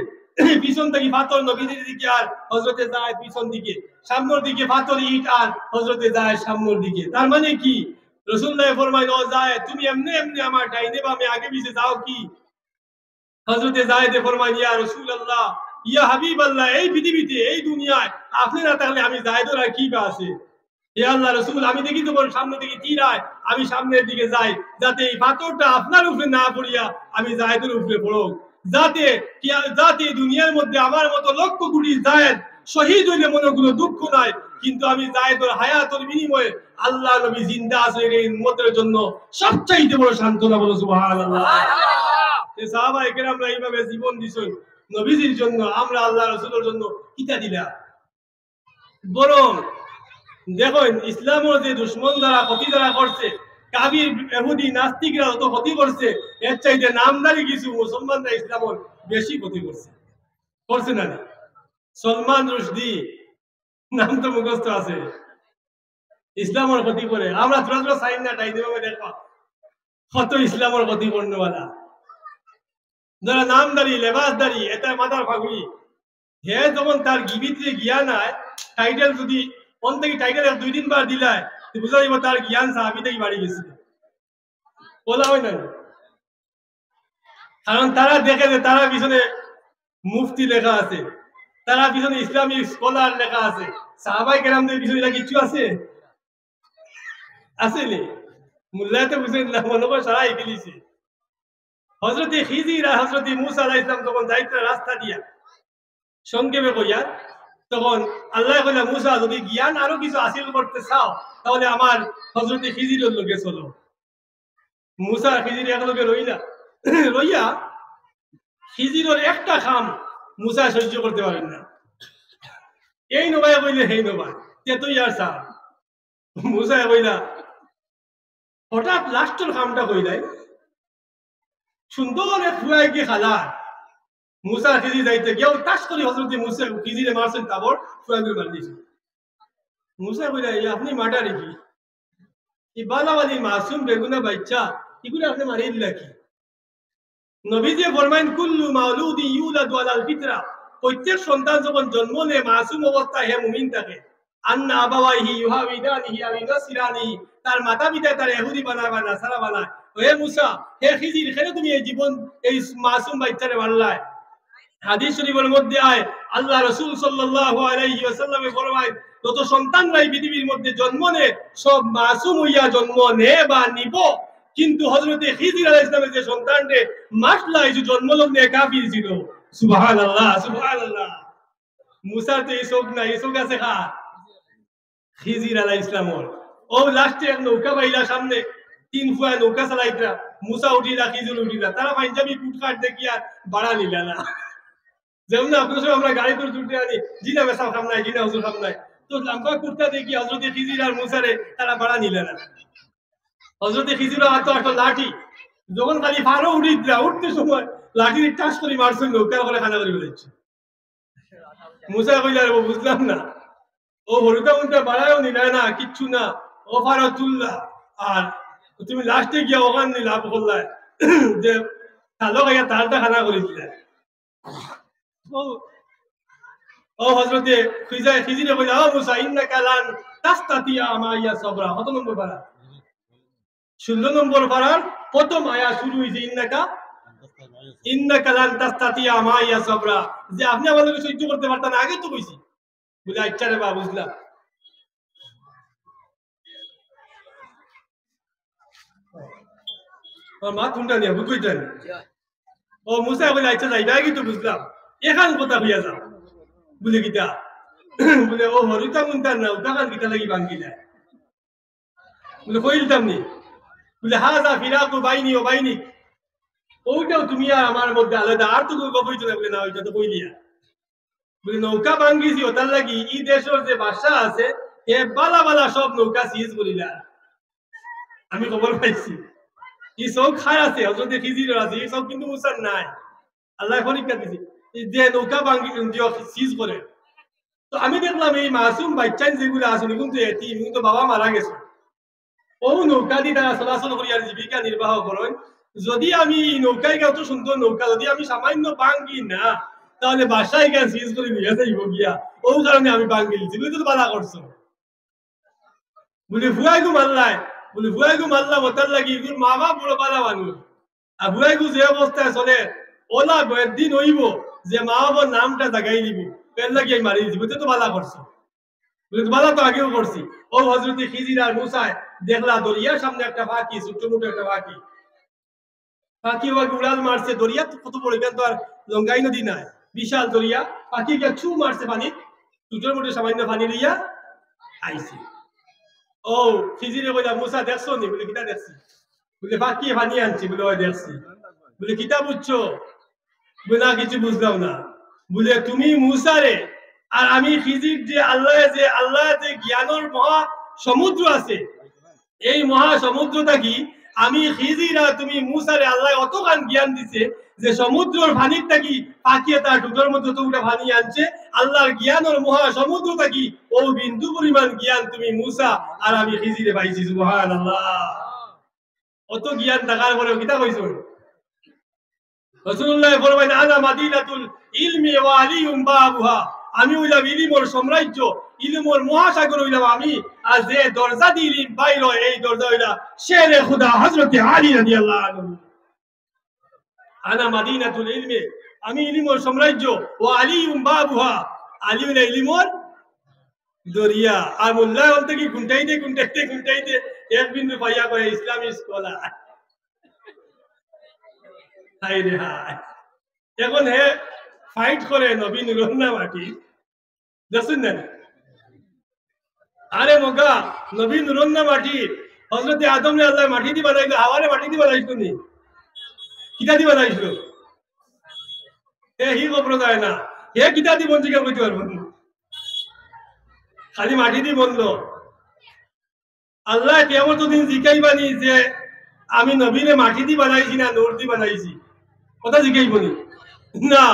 পিছন থেকে পাথর নবীজির দিকে আর হযরতে যায়েদ পিছন দিকে, সামনের দিকে পাথর ইট আর হযরতে যায়েদ সামনের দিকে। তার মানে কি? রাসূলুল্লাহ ফরমায়, ও যায়েদ তুমি এমনি এমনি আমার ডাইনে বামে আগে পিছে যাও কি? হযরতে যায়েদ ফরমায়, ইয়া রাসূলুল্লাহ, ইয়া হাবিবাল্লাহ, এই পৃথিবীতে, এই দুনিয়ায় আপনি না থাকলে আমি যায়েদের আর কি বা আছে? হে আল্লাহ রাসূল, আমি দেখি তোমার সামনে দিকে তীর আয়, আমি সামনের দিকে যাই, যাতে এই পাথরটা আপনার উপরে না পড়িয়া আমি যায়েদের উপরে পড়ো, যাতে দুনিয়ার মধ্যে আমার মতো লক্ষ কোটি যায়েদ শহীদ হইলে মনে কোনো দুঃখ নাই, কিন্তু আমি যায়েদের হায়াতের বিনিময়ে আল্লাহ নবী জিন্দা আছে এই উম্মতের জন্য সবচাইতে বড় সান্ত্বনা। বলো সুবহানাল্লাহ। এই সাহাবায়ে কেরামরা এইভাবে জীবন দিছেন নবীজির জন্য, আমরা আল্লাহ রাসূলের জন্য কিতা দিলাম। বরং দেখুন ইসলামের যে দুশ্মন দ্বারা ক্ষতি দ্বারা করছে, কাফির ইহুদি নাস্তিকরা যত ক্ষতি করছে, এর চাইতে নামদারি কিছু মুসলমানরা ইসলামের বেশি ক্ষতি করছে। করছে না? সলমান রুশদি নাম তো মুখস্থ আছে, ইসলামের ক্ষতি করে। আমরা ছোট ছোট সাইন না টাই দেবো, দেখবা কত ইসলামের ক্ষতি করনেওয়ালা যারা নামদারি, লেবাসদারি, এটা মাথার ফাগুলি। হে যখন তার গিবিতে গিয়া নাই, টাইটেল যদি থেকে টাইটেল ২-৩ বার দিলায় বুঝা যাইব তার জ্ঞান সাহাবী থেকে বাড়ি গেছে। বলা হয় না? কারণ তারা দেখে যে তারা পিছনে মুফতি লেখা আছে, তারা পিছনে ইসলামিক স্কলার লেখা আছে। সাহাবায়ে কেরামদের পিছনে এটা কিছু আছে? আসেনি। মুল্লাতে বুঝেন না, মনে করে সারা এগিয়েছে। হযরতে খিজির আর হযরতে মূসা আলাইহিস সালাম যখন যাইতে রাস্তা দিয়া, সংক্ষেপে কইয়া, তখন আল্লাহ কইলা, মূসা যদি জ্ঞান আরো কিছু হাসিল করতে চাও তাহলে আমার হযরতে খিজিরের লগে চলো। মূসা খিজির একলগে রইয়া খিজিরের একটা খাম মূসা সহ্য করতে পারেন না। এই নবায় কইলে হেই নবায় তে তুই আর চা। মূসা কইলা, হঠাৎ লাস্টের খামটা কইলাই সুন্দর এক ফুয়ায় গিয়ে খালা। মূসা খিজির যাইতে গিয়েও টাচ করে হযরতে মূসা খিজিরে মারছেন, তারপর ফুয়াগুলো মার দিয়েছে। মূসা কইলা, আপনি মাটা রেখি এই বালাওয়ালি মাসুম বেগুনা বাচ্চা, এগুলো আপনি মারিয়ে দিলা কি? নবীজি ফরমাইন, কুল্লু মাউলুদি ইউলাদু আলাল ফিতরা, প্রত্যেক সন্তান যখন জন্ম নেয় মাসুম অবস্থায় হে মুমিন থাকে। আন্না আবাওয়াইহি ইউহাবিদানিহি আও ইউনাসিরানিহি, তার মাতা পিতা তার ইহুদি বানায় বা নাসারা বানায়। হে মূসা, হে খিজির, কেন তুমি এই জীবন এই মাসুম বাচ্চারে মারলাই? হাদিস শরীফের মধ্যে আয় আল্লাহ রাসূল সাল্লাল্লাহু আলাইহি ওয়াসাল্লামে ফরমায়, যত সন্তানরাই পৃথিবীর মধ্যে জন্ম নেয় সব মাসুম হইয়া জন্ম নেয় বা নিব, কিন্তু হযরতে খিজির আলাইহিস সালামের যে সন্তানরে মাসলা এই জন্মলগ্নে কাফির ছিল। সুবহানাল্লাহ সুবহানাল্লাহ। মুসার তো এই শোক নাই, এই শোক আছে কার? খিজির আলাইহিস সালামর। ও লাস্টে এক নৌকা বাইলা সামনে, তিন ফুয়া নৌকা চালাইতরা, মুসা উঠিলা খিজির উঠিলা, তারা পাঞ্জাবি কুটকাট দেখিয়া বাড়া নিলা না। যেমন আপনার সঙ্গে আমরা গাড়ি করে ছুটে আনি, জিনা বেসাম খাম নাই, জিনা হুজুর খাম নাই, তো লম্বা কুর্তা দেখি হযরতে খিজির আর মুসারে তারা বাড়া নিলে না। হযরতে খিজির হাতে একটা লাঠি, যখন খালি ফারো উঠিতরা, উঠতে সময় লাঠির টাস করে মারছেন, নৌকার করে খানা করে ফেলেছে। মুসা কইলা রে বুঝলাম না, ও হরিতা মুন্তা বাড়ায়ও নিলা না, কিচ্ছু না, ও ফারো তুললা, আর তুমি লাস্টে গিয়া ওখান নিলা বললা যে চালো গাইয়া তারটা খানা করে দিলা। ও হযরতে খিজিরে কইলা, ও মুসা ইন্নাকা লান তাস্তাতিয়া মাইয়া সাবরা। কত নম্বর পারা? 16 নম্বর পারার প্রথম আয়াত শুরু হইছে ইন্নাকা লান তাস্তাতিয়া মাইয়া সাবরা, যে আপনি আমাদেরকে সহ্য করতে পারতেন না, আগে তো কইছি। বলে আচ্ছা রে বাবা বুঝলাম। মা কোনটা নিয়ে বুঝইতেন? ও মুসা কইলা আচ্ছা যাইবা কিন্তু বুঝলাম, এখান কথা হইয়া যাও। বলে গীতা বলে ও হরিতা মুন্তার না উদাকান গীতা লাগি ভাঙ্গি যায়। বলে কইলতাম নি? বলে হাজা ফিরাকু বাইনি ও বাইনি, ওইটাও তুমি আর আমার মধ্যে আলাদা, আর তো কোনো গপ হইতো না। বলে না, ওইটা তো কইলিয়া। বলে নৌকা ভাঙ্গিছি ওটার লাগি ই দেশের যে বাদশা আছে এ বালা বালা সব নৌকা সিজ করিলা, আমি খবর পাইছি। ই সব খায় আছে, হযরতে খিজির আছে, এই সব কিন্তু মুসার নাই। আল্লাহ পরীক্ষা দিছে যে নৌকা ভাঙ্গি সিজ করে। তো আমি দেখলাম এই মাসুম বাচ্চা যেগুলো আসলে কিন্তু এতিম, কিন্তু বাবা মারা গেছে, ও নৌকা দিয়ে তারা চলাচল করি আর জীবিকা নির্বাহ করেন। যদি আমি নৌকায় কত সুন্দর নৌকা যদি আমি সামান্য ভাঙ্গি না, তাহলে বাসায় গিয়ে সিজ করে নিয়ে যাইব গিয়া, ও কারণে আমি ভাঙ্গি দিচ্ছি। বুঝলি তো বাধা করছো। বলি ভুয়াইগু মারলাই, বলি ভুয়াইগু মারলাম ওটার লাগি এগুলো মা বাপ বড় বাধা মানুষ, আর ভুয়াইগু যে অবস্থায় চলে ওলা একদিন হইব যে মা বাবার নামটা জাগাই দিব, এর লাগি আমি মারি দিচ্ছি। বুঝলি তো বাধা করছো। বাধা তো আগেও করছি। ও হযরতে খিজির আর মুসায় দেখলা দরিয়ার সামনে একটা ফাঁকি, ছোট্ট মোটো একটা ফাঁকি, ফাঁকি ওকে উড়াল মারছে। দরিয়া তো কত বড়, এখান তো আর লঙ্গাই নদী নাই, বিশাল দরিয়া। ফাঁকিকে ছু মারছে পানি, ছোট মোটো সামান্য পানি লইয়া আইছে। ও খিজিরে কইলা মুসা দেখছো নি? বলে কিতা দেখছি? বলে ফাঁকি পানি আনছি। বলে ওই দেখছি। বলে কিতা বুঝছো? বলে না কিছু বুঝলাম না। বলে তুমি মুসারে আর আমি খিজির যে আল্লাহ যে জ্ঞানের মহা সমুদ্র আছে, এই মহা সমুদ্রটা কি আমি খিজির আর তুমি মুসারে আল্লাহ অতখান জ্ঞান দিছে যে সমুদ্রের পানিটা কি পাকিয়ে তার ঢুকের মধ্যে তো উঠে পানি আনছে। আল্লাহর জ্ঞানের মহা সমুদ্রটা কি ও বিন্দু পরিমাণ জ্ঞান তুমি মুসা আর আমি খিজিরে পাইছি। সুবহানাল্লাহ। অত জ্ঞান থাকার পরেও কিতা কইছো? রাসূলুল্লাহ ফরমাইন আনা মাদিনাতুল ইলমি ওয়া আলিয়ুম বাবুহা, আমি হইলাম ইলমের সাম্রাজ্য, ইলমের মহাসাগর হইলাম আমি, আর যে দরজা দিয়ে ইলম বাইর হয় এই দরজা হইলা শেরে খুদা হযরতে আলী রাদিয়াল্লাহু আনহু। আনা মাদিনাতুল ইলমি, আমি ইলমের সাম্রাজ্য, ওয়া আলিয়ুম বাবুহা, আলী হইলা ইলমের দরিয়া। আর মোল্লা বলতে কি গুনটাইতে এক বিন্দু পাইয়া কয় ইসলামিক স্কলার। হাই রে হাই। এখন হে ফাইট করে নবী নুরুন্না মাটি, দেখছেন না? আরে মগা নবী নুরুন্না মাটি হযরতে আদম রে আল্লাহ মাটি দি বানাইলো, হাওয়ারে মাটি দি বানাইছো নি? কিতা দি বানাইছো? হি খবর যায় না, হে কিতা দি বঞ্চিত করতে পারবো, খালি মাটি দি বললো। আল্লাহ কিয়ামত দিন জিকাইবানি যে আমি নবীরে মাটি দি বানাইছি না নূর দি বানাইছি, কথা জিকাইবনি না।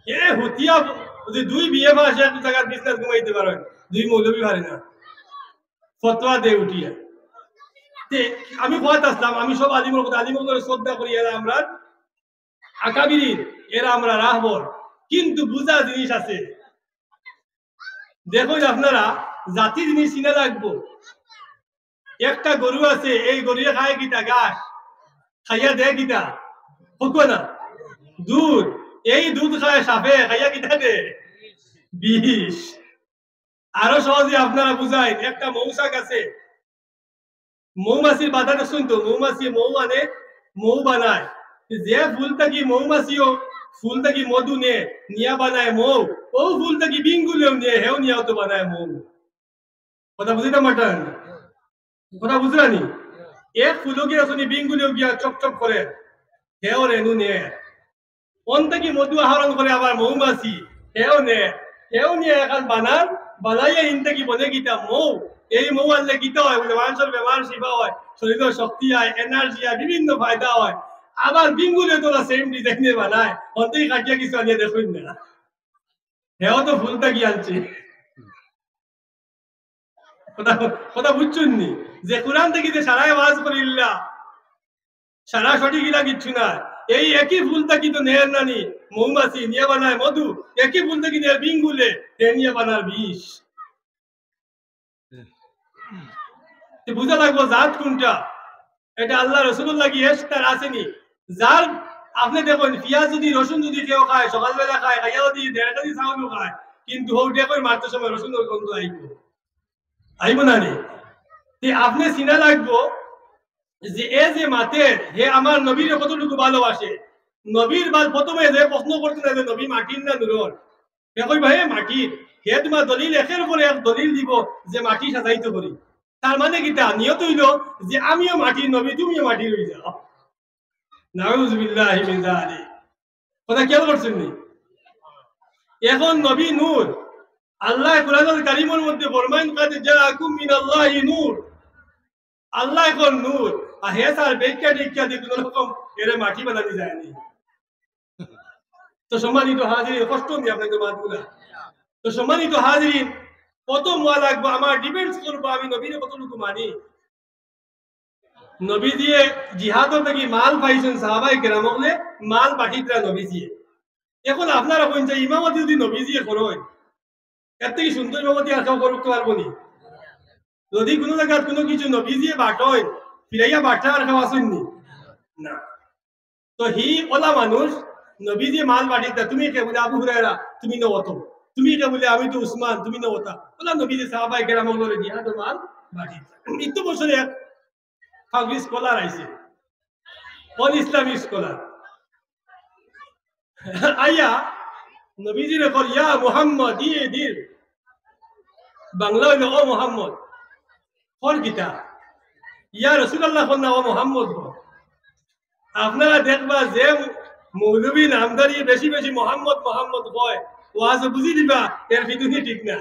এ হুতিয়া যদি দুই বিয়ে পাশে এক জায়গার বিজনেস ঘুমাইতে পারেন, দুই মৌলবী পারে না, ফতোয়া দে উঠিয়া। আমি কথা আসলাম, আমি সব আলিমর শ্রদ্ধা করি, এরা আমরা আকাবিরিন, এরা আমরা রাহবর, কিন্তু বুঝা জিনিস আছে। দেখুন আপনারা জাতি জিনিস চিনা লাগবো। একটা গরু আছে, এই গরুয়ে খায় কিতা? ঘাস খাইয়া দেয় কিতা? হোক না দুধ, এই দুধ খায় সাপে খাইয়া কিতা দে? বিষ। আরো সহজে আপনারা বুঝাই, একটা মৌচাক আছে, মৌমাছির বাধা দেখছেন তো, মৌমাছি মৌ আনে, মৌ বানায়, যে ফুল থাকি মৌমাছিও ফুল থাকি মধু নে নিয়া বানায় মৌ, ও ফুল থাকি বিঙ্গুলেও নিয়ে হেও নিয়াও তো বানায় মৌ। কথা বুঝিতে মাটান, কথা বুঝলানি? এক ফুলও গিয়া শুনি বিঙ্গুলেও গিয়া চকচক করে হেও রেনু নে, কোন থেকে মধু আহরণ করে আবার মৌমাছি হেও নে, হেও নিয়ে এখন বানার বানাইয়া ইন থেকে বলে গীতা মৌ, এই মৌ আনলে গীতা হয় বলে মানুষের বেমার শিবা হয়, শরীরের শক্তি হয়, এনার্জি হয়, বিভিন্ন ফায়দা হয়। আবার বিঙ্গুলে তোরা সেম ডিজাইনে বানায়, অন্তই কাটিয়া কিছু আনিয়ে দেখুন না, হেও তো ফুলটা কি আনছে। কথা কথা বুঝছুন নি? যে কোরআন থেকে যে সারাই ওয়াজ করিল্লা সারা সঠিক ইলা কিচ্ছু না, এই একই ফুল থাকি তো নেয়ার নানি মৌমাছি নিয়ে বানায় মধু, একই ফুল থাকি নেয়ার বিঙ্গুলে হে নিয়ে বানার বিষ। বুঝা লাগবো জাত কোনটা, এটা আল্লাহ রসুল্লাহ কি তার আসেনি। যার আপনি দেখুন পিঁয়াজ যদি রসুন যদি কেউ খায় সকালবেলা খায়, খাইয়া যদি 1.5 কেজি চাউলও খায়, কিন্তু হৌটে করে মারতে সময় রসুনের গন্ধ আইব, আইব না রে? আপনি চিনা লাগবো যে এ যে মাতের হে আমার নবীর কতটুকু ভালোবাসে। নবীর প্রথমে যে প্রশ্ন করতে না যে নবী মাটির না নুরর, হে কই ভাই মাটির, হে তোমার দলিল একের উপরে এক দলিল দিব যে মাটি সাজাইতে করি, তার মানে কিটা নিয়ত হইল যে আমিও মাটির নবী তুমিও মাটির হয়ে যাও। নাউজুবিল্লাহি মিন যালিক। কথা খেয়াল করছেন নি? এখন নবী নূর, আল্লাহ কুরআনুল কারীমের মধ্যে ফরমায়েন কাদ জাআকুম মিনাল্লাহি নূর, আল্লাহ এখন নূর, আর হে স্যার বেক্কা টিক্কা দিয়ে কোন রকম এরে মাটি বানাতে যায়নি। তো সম্মানিত হাজিরিন, কষ্ট নি আপনাদের মাতগুলা। তো সম্মানিত হাজিরিন, কত মোয়া লাগবে আমার ডিপেন্ডস করবো আমি নবীর কতটুকু মানি। নবী দিয়ে জিহাদর থেকে মাল পাইছেন সাহাবায়ে কেরাম বলে মাল পাঠিতরা নবী দিয়ে। এখন আপনারা কইন যে ইমামতি যদি নবী দিয়ে করয়, এর থেকে সুন্দর ইমামতি আর কেউ করতে পারবো নি? যদি কোনো জায়গায় কোনো কিছু নবী দিয়ে বাটয় ফিরাইয়া বাটা আর কেউ আসেননি না। তো হি ওলা মানুষ নবী দিয়ে মাল বাটিতা, তুমি কে বলে আবু হুরায়রা তুমি না অত, তুমি কে বলে আমি তো উসমান তুমি না ওতা, ওলা নবী দিয়ে সাহাবায়ে কেরাম বলে জিহাদর মাল বাটিতা। ইতো বছরে এক ফাগলি স্কলার আইছে, কোন ইসলামিক স্কলার আইয়া নবীজির কল ইয়া মুহাম্মদ ইয়ে দিল, বাংলা হইল ও মুহাম্মদ, কোন কিতা ইয়া রাসূলুল্লাহ কোন না ও মুহাম্মদ। আপনারা দেখবা যে মৌলবী নামদারি বেশি বেশি মোহাম্মদ মোহাম্মদ কয়, ওয়াজ বুঝি দিবা এর ভিতরে ঠিক না।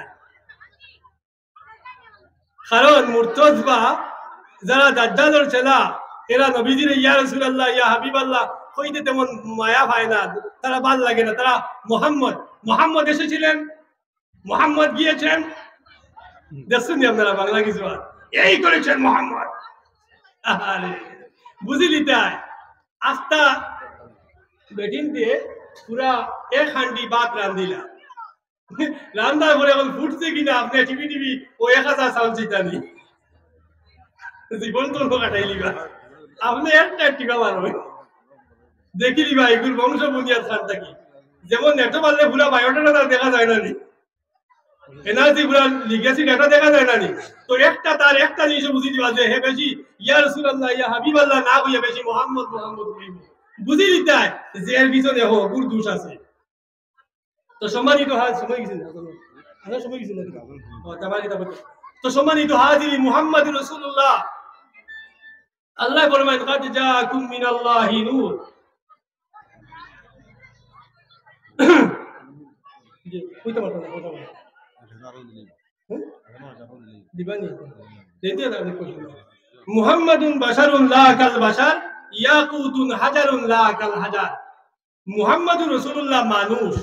কারণ মুরতাজবা যারা দাজ্জালের ছেলা, এরা নবীজির ইয়া রাসূলুল্লাহ ইয়া হাবিবাল্লাহ কইতে তেমন মায়া পায় না, তারা ভাল লাগে না। তারা মোহাম্মদ মোহাম্মদ এসেছিলেন, মোহাম্মদ গিয়েছেন, দেখছেন আপনারা বাংলা কিছু এই করেছেন মোহাম্মদ। আরে বুঝিলি তাই আস্তা বেটিন দিয়ে পুরা এক হান্ডি ভাত রান্ধিলা, রান্নার পরে এখন ফুটছে কিনা আপনি টিভি টিভি ও 1000 চাউল চিতানি জীবন তো কাটাই লিবা, আপনি একটা টিকা মারবে দেখি লিবা এগুলো বংশ বুনিয়াদ খান থাকি। যেমন নেটো পারলে পুরা বায়োডাটা দেখা যায় না নি, এনার্জি পুরা লিগেসি ডেটা দেখা যায় না নি। তো একটা তার একটা জিনিস বুঝি দিবা যে হে বেশি ইয়া রাসূলুল্লাহ ইয়া হাবিবাল্লাহ না হইয়া বেশি মুহাম্মদ মুহাম্মদ কইব, বুঝি দিতে যে এর ভিতরে হো গুর দোষ আছে। তো সম্মানিত সময় গেছে না, সময় গেছে না তো সম্মানিত হাজির মুহাম্মদ রাসূলুল্লাহ, আল্লাহ ফরমায় কাদ জাআকুম মিনাল্লাহি নূর। জি কইতে পারবো না, কথা বলো দিবানি দেতে না দেখো। মুহাম্মাদুন বাশারুন লা কাল বাশার ইয়াকুতুন হাজারুন লা কাল হাজার। মুহাম্মাদুর রাসূলুল্লাহ মানুষ।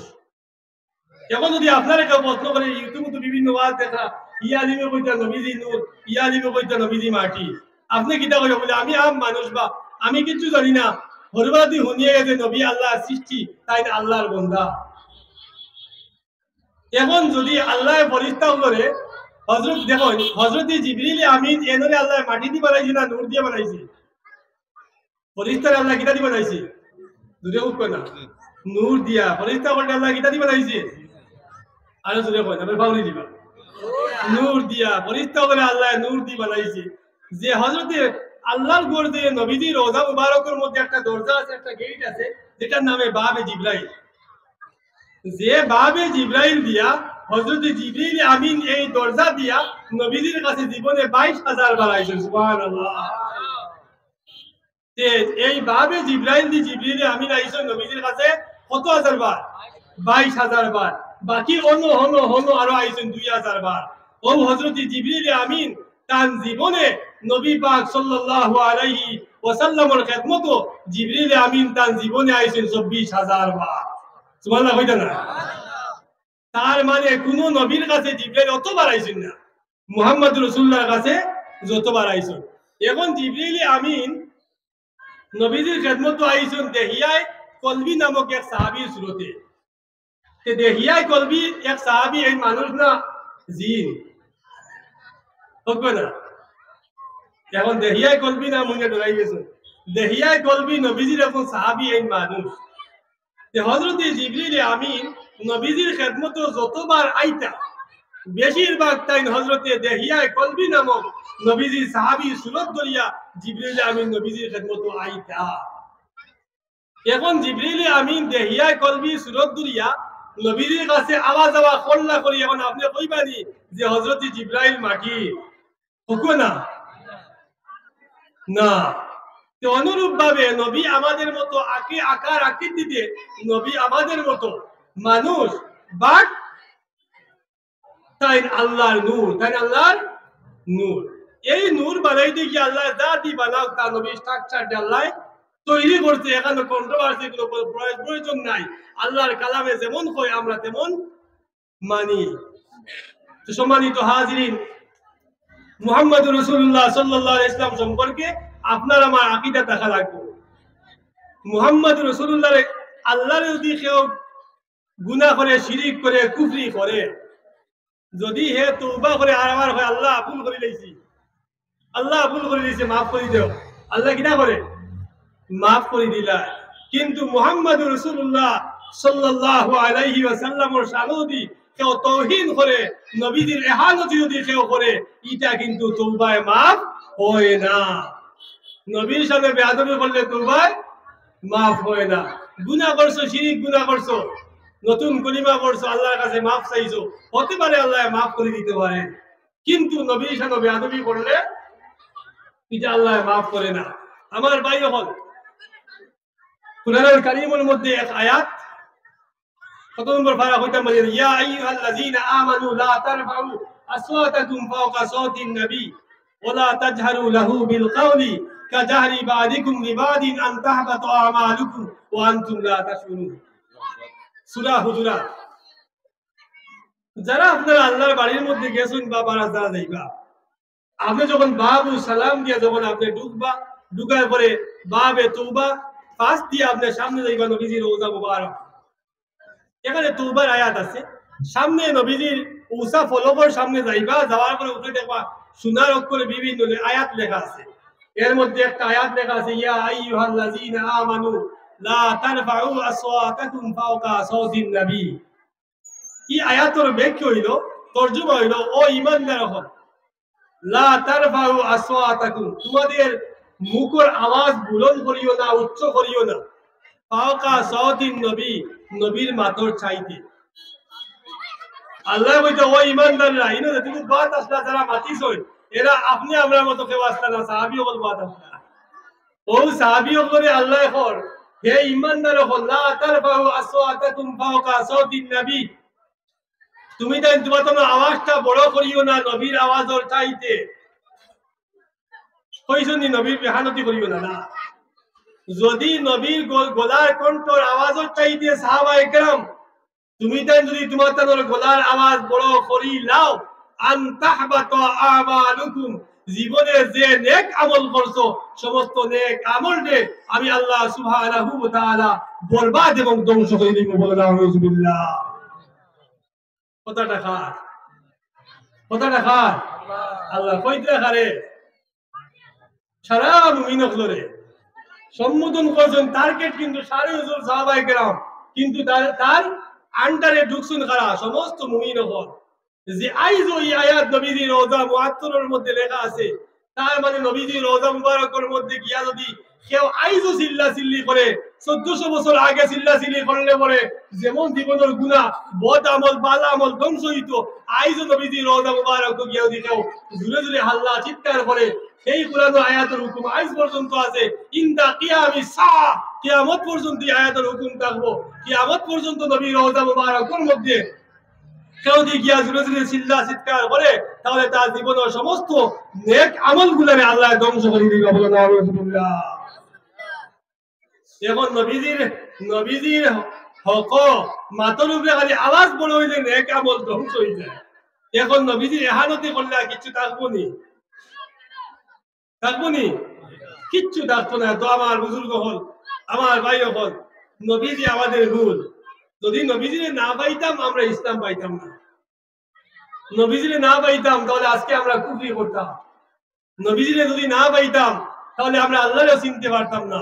এখন যদি আপনারা কেউ প্রশ্ন করে ইউটিউবে তো বিভিন্ন ওয়াজ দেখা, ইয়া লিমে কইতা নবীজি নূর, ইয়া লিমে কইতা নবীজি মাটি, আপনি কিটা কইবা বলে আমি আম মানুষ বা আমি কিছু জানি না, হরবাদি হুনিয়ে গেছে নবী আল্লাহ সৃষ্টি তাই আল্লাহর বান্দা। এখন যদি আল্লাহ ফরিস্তা করে হযরত দেখুন হযরত জিবরিল আমিন এনরে আল্লাহ মাটি দিয়ে বানাইছে না নূর দিয়ে বানাইছে? ফরিস্তার আল্লাহ কিটা দিয়ে বানাইছে? দুটো উঠবে না, নূর দিয়া। ফরিস্তা করতে আল্লাহ কিটা দিয়ে বানাইছে? আরো জোরে কয় না, পাউনি দিবা। নূর দিয়া ফরিস্তা করে আল্লাহ নূর দি বানাইছে যে হযরতে আল্লাহর ঘর যে নবীজির রওজা মুবারকের মধ্যে একটা দরজা আছে একটা গেট আছে যেটার নামে বাবে জিবরাইল যে বাবে জিবরাইল দিয়া হযরত জিবরিল আমিন এই দরজা দিয়া নবীজির কাছে জীবনে 22000 বার আইছেন সুবহানাল্লাহ তে এই বাবে জিবরাইল দি জিবরিল আমিন আইছেন নবীজির কাছে কত হাজার বার 22000 বার বাকি অন্য আরো আইছেন 2000 বার ও হযরত জিবরিল আমিন তার জীবনে নবী পাক সাল্লাল্লাহু আলাইহি ওয়াসাল্লামের খিদমত জিবরিল আমিন তার জীবনে আইছেন 24000 বার সুবহানাল্লাহ কইতা না তার মানে কোন নবীর কাছে জিবরাইল অতবার আইছেন না মুহাম্মদ রাসূলুল্লাহর কাছে যতবার আইছেন এখন জিবরিল আমিন নবীজির খিদমত আইছেন দেহিয়ায় কলবি নামক এক সাহাবীর সুরতে তে দেহিয়ায় কলবি এক সাহাবী এই মানুষ না জিন না এখন দেহিয়ায় কলবি না মনে ডরাই গেছে দেহিয়ায় কলবি নবীজির এখন সাহাবী এই মানুষ যে হযরত জিবরিল আমিন নবীজির খিদমত যতবার আইতা বেশিরভাগ টাইম হযরতে দেহিয়ায় কলবি নামক নবীজির সাহাবী সুরত দরিয়া জিবরিল আমিন নবীজির খিদমত আইতা এখন জিবরিল আমিন দেহিয়ায় কলবি সুরত দরিয়া নবীজির কাছে আওয়াজ খোল্লা করি এখন আপনি কইবানি যে হযরত জিবরাইল মাটি হকো না না তো অনুরূপ ভাবে নবী আমাদের মতো আকার আকৃতিতে নবী আমাদের মতো মানুষ বাট তাই আল্লাহর নূর তাই আল্লাহর নূর এই নূর বানাইতে কি আল্লাহ জাতি বানাও তা নবী স্ট্রাকচার আল্লাহ তৈরি করতে এখানে কন্ট্রোভার্সি কোনো প্রয়োজন নাই আল্লাহর কালামে যেমন কয় আমরা তেমন মানি তো সম্মানিত হাজিরিন মুহাম্মদ রাসূলুল্লাহ সাল্লাল্লাহু আলাইহি ওয়াসাল্লাম সম্পর্কে আপনার আমার আকীদা থাকা লাগবে মুহাম্মদ রাসূলুল্লাহ আল্লাহর যদি কেউ গুনাহ করে শিরিক করে কুফরি করে যদি হে তওবা করে আর আমার হয় আল্লাহ ভুল করে লইছি আল্লাহ ভুল করে দিয়েছে মাফ করে দিও আল্লাহ কিনা করে মাফ করে দিলা কিন্তু মুহাম্মদ রাসূলুল্লাহ সাল্লাল্লাহু আলাইহি ওয়াসাল্লামের শানদি কেউ তাওহীদ করে নবীজির ইহানতি যদি কেউ করে এটা কিন্তু তওবায় মাফ হয় না নবীর সাথে বেয়াদবি করলে তওবায় মাফ হয় না গুনাহ করছো শিরিক গুনাহ করছো নতুন কলিমা পড়ছো আল্লাহর কাছে মাফ চাইছো হতে পারে আল্লাহ মাফ করে দিতে পারে কিন্তু নবীর সাথে বেয়াদবি করলে এটা আল্লাহ মাফ করে না আমার ভাই হল কুরআনুল কারীমের মধ্যে এক আয়াত কত নম্বর পারা হইতা মানে ইয়া আইয়ুহাল্লাযীনা আমানু লা তারফাউ আসওয়াতাকুম ফাওকা সাওতিন নবী ওয়া লা তাজহারু লাহু বিল কাওলি কাজাহরি বাদিকুম লিবাদিন আন তাহবাতু আমালুকুম ওয়া আনতুম লা তাশউরুন সূরা হুজুরাত যারা আপনারা আল্লাহর বাড়ির মধ্যে গেছেন বা বারান্দা যাইবা আপনি যখন বাবু সালাম দিয়া যখন আপনি ঢুকার পরে বাবে তওবা পাঁচ দিয়ে আপনি সামনে যাইবা নবীজির রওজা মুবারক এখানে তওবার আয়াত আছে সামনে নবীজির উসা ফলকের সামনে যাইবা যাওয়ার পরে উপরে দেখবা সোনার অক্ষরে বিভিন্ন আয়াত লেখা আছে এর মধ্যে একটা আয়াত লেখা আছে ইয়া আইয়ুহাল্লাযীনা আমানু লা তারফাউ আসওয়াতাকুম ফাওকা সাওতিন নবী এই আয়াতের ব্যাখ্যা হইল তরজমা হইল ও ঈমানদারগণ লা তারফাউ আসওয়াতাকুম তোমাদের মুখের আওয়াজ বুলন্দ করিও না উচ্চ করিও না ফাওকা সাওতিন নবী নবীর মাতর চাইতে আল্লাহ কইতো ও ঈমানদাররা ইনো তুমি বাত আসলা যারা মাতিস হই এরা আপনি আমরা মতো কেউ আসলা না সাহাবী হল বাত আসলা ও সাহাবী করে আল্লাহ কর হে ঈমানদারগণ লা তারফাউ আসওয়াতাকুম ফাওকা সাওতিন নবী তুমি তাই তোমার আওয়াজটা বড় করিও না নবীর আওয়াজের চাইতে কইছনি নবীর বেহানতি করিও না যদি নবীর গলার কণ্ঠর আওয়াজের চাইতে সাহাবায়ে কেরাম তুমি তাই যদি তোমার গলার আওয়াজ বড় করি লাও আন তাহবাতু আমালুকুম জীবনে যে নেক আমল করছো সমস্ত নেক আমলকে আমি আল্লাহ সুবহানাহু ওয়া তাআলা বরবাদ এবং ধ্বংস করে দিব বলেন আউযুবিল্লাহ কথাটা খার আল্লাহ কইতে খারে সারা মুমিনক ধরে সম্বোধন করছেন টার্গেট কিন্তু সারে হুজুর সাহাবায়ে কেরাম কিন্তু তার আন্ডারে ঢুকছেন কারা সমস্ত মুমিনক যে আইজো এই আয়াত নবীজি রওজা মুআত্তরের মধ্যে লেখা আছে, তার মানে নবীজি রওজা মুবারকের মধ্যে গিয়া যদি কেউ আইজো চিল্লা চিল্লি করে 1400 বছর আগে চিল্লা চিল্লি করলে পরে যেমন জীবনের গুনাহ বদ আমল বালা আমল ধ্বংস হইতো, আইজো নবীজি রওজা মুবারক গিয়া যদি কেউ জোরে জোরে হাল্লা চিৎকার করে, সেই কোরআন আয়াতের হুকুম আজ পর্যন্ত আছে। ইনদা কিয়ামিস সাআ, কিয়ামত পর্যন্ত এই আয়াতের হুকুম থাকবো। কিয়ামত পর্যন্ত নবী রওজা মুবারকের মধ্যে কেউ যদি গিয়া জোরে জোরে চিল্লা চিৎকার করে, তাহলে তার জীবনের সমস্ত নেক আমলগুলোকে আল্লাহ ধ্বংস করে দিবে। বলেন আলহামদুলিল্লাহ। এখন নবীজির হক মাতর উপরে খালি আওয়াজ বড় হইলে নেক আমল ধ্বংস হয়ে যায়। এখন নবীজির এহানতি করলে কিছু থাকবো নি? থাকবো নি? কিচ্ছু থাকতো না। তো আমার বুজুর্গ হল, আমার ভাই হল, নবীজি আমাদের ভুল। যদি নবীজিরে না পাইতাম আমরা ইসলাম পাইতাম না। নবীজিরে না পাইতাম তাহলে আজকে আমরা কুফরি করতাম। নবীজিরে যদি না পাইতাম তাহলে আমরা আল্লাহরে চিনতে পারতাম না।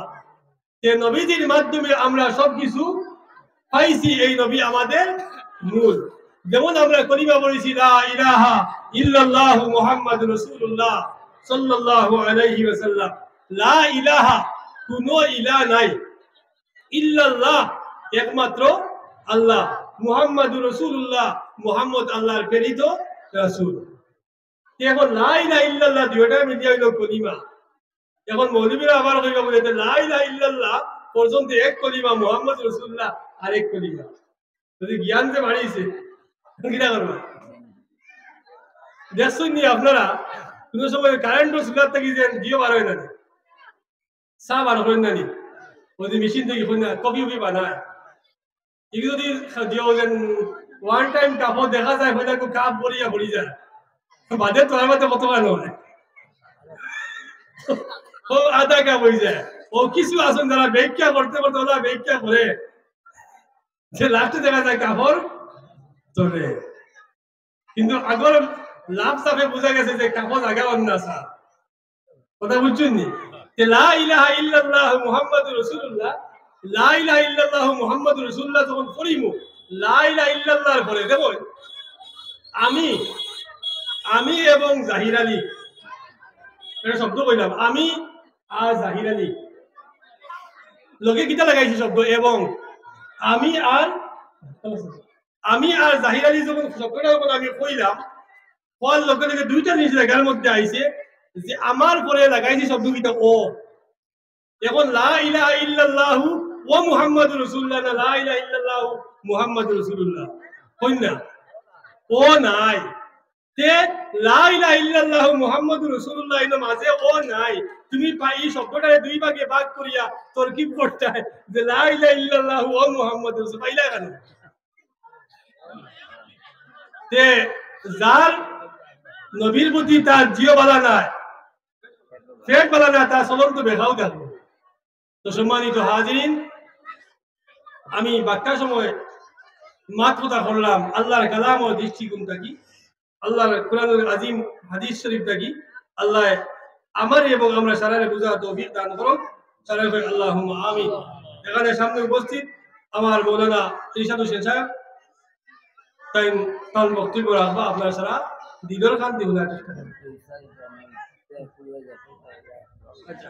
যে নবীজির মাধ্যমে আমরা সবকিছু পাইছি, এই নবী আমাদের মূল। যেমন আমরা কলিমা পড়েছি লা ইলাহা ইল্লাল্লাহু মুহাম্মাদুর রাসূলুল্লাহ সাল্লাল্লাহু আলাইহি ওয়াসাল্লাম। লা ইলাহা, কোনো ইলাহ নাই, ইল্লাল্লাহ একমাত্র আল্লাহ, মুহাম্মাদুর রাসূলুল্লাহ মুহাম্মদ আল্লাহর প্রেরিত রাসূল। এখন লা ইলাহা ইল্লাল্লাহ দুইটা মিলিয়ে হইল কলিমা। এখন মৌলবীরা আবার কইবা বলে লা ইলাহা ইল্লাল্লাহ পর্যন্ত এক কলিমা, মুহাম্মদ রাসূলুল্লাহ আরেক কলিমা। যদি জ্ঞান যে বাড়িয়েছে কিনা করবা? দেখছেন নি আপনারা কোন সময় কারেন্টের চুলার থেকে যে দিও বার হয় না, চা বার করেন না নি, ওই মেশিন থেকে কফি উফি বানায়, এগুলো যদি দিও ওয়ান টাইম কাপড় দেখা যায় হয়ে কাপ বলিয়া ভরি যায়, বাদে তোমার মধ্যে কত বার নয় ও আধা কাপ হয়ে যায়। ও কিছু আছেন যারা ব্যাখ্যা করতে করতে ওরা ব্যাখ্যা করে যে লাস্টে দেখা যায় কাপড় চলে। কিন্তু আগর লাভ সাফে বোঝা গেছে যে কাপড় আগা অন্য আসা। কথা বুঝছেন নি? লা ইলাহা ইল্লাল্লাহু মুহাম্মাদুর রাসূলুল্লাহ, লা ইলাহা ইল্লাল্লাহু মুহাম্মাদুর রাসূলুল্লাহ যখন পড়িমু, লা ইলাহা ইল্লাল্লাহর পরে দেব আমি এবং জাহির আলী, এটা শব্দ কইলাম, আমি আর জাহির আলী লগে কিটা লাগাইছি শব্দ এবং আমি আর জাহির আলী যখন শব্দটা যখন আমি কইলাম, ফল লগে লগে দুইটা জিনিস জায়গার মধ্যে আইছে যে আমার পরে লাগাইছি শব্দ কিটা ও। এখন লা ইলাহা ইল্লাল্লাহু ওয়া মুহাম্মাদুর রাসূলুল্লাহ, না লা ইলাহা ইল্লাল্লাহু মুহাম্মাদুর রাসূলুল্লাহ কই না, ও নাই। তে লা ইলাহা ইল্লাল্লাহু মুহাম্মাদুর রাসূলুল্লাহ এর মাঝে ও নাই। তুমি এই শব্দটারে দুই ভাগে ভাগ করিয়া তরকিব করতে হয় যে লা ইলাহা ইল্লাল্লাহু ওয়া মুহাম্মাদুর রাসূল পাইলা কেন? তে যার নবীর প্রতি তার জিও বালা নাই, পেট বালা না, তার চলন্ত বেখাও দেখো। তো সম্মানিত হাজিরিন, আমি বাক্যার সময় মাত কথা করলাম আল্লাহর কালাম ও দৃষ্টিকোণ থাকি, আল্লাহর কোরআনুল আজিম হাদিস শরীফ থাকি। আল্লাহ আমার এবং আমরা সারারে বুঝা তৌফিক দান করুন। সারা কই আল্লাহুম্মা আমিন। এখানে সামনে উপস্থিত আমার মৌলানা ত্রিশাদ হোসেন সাহেব তার বক্তব্য রাখবা। আপনারা সারা দিদর খান দিহুলা চেষ্টা করেন। আচ্ছা।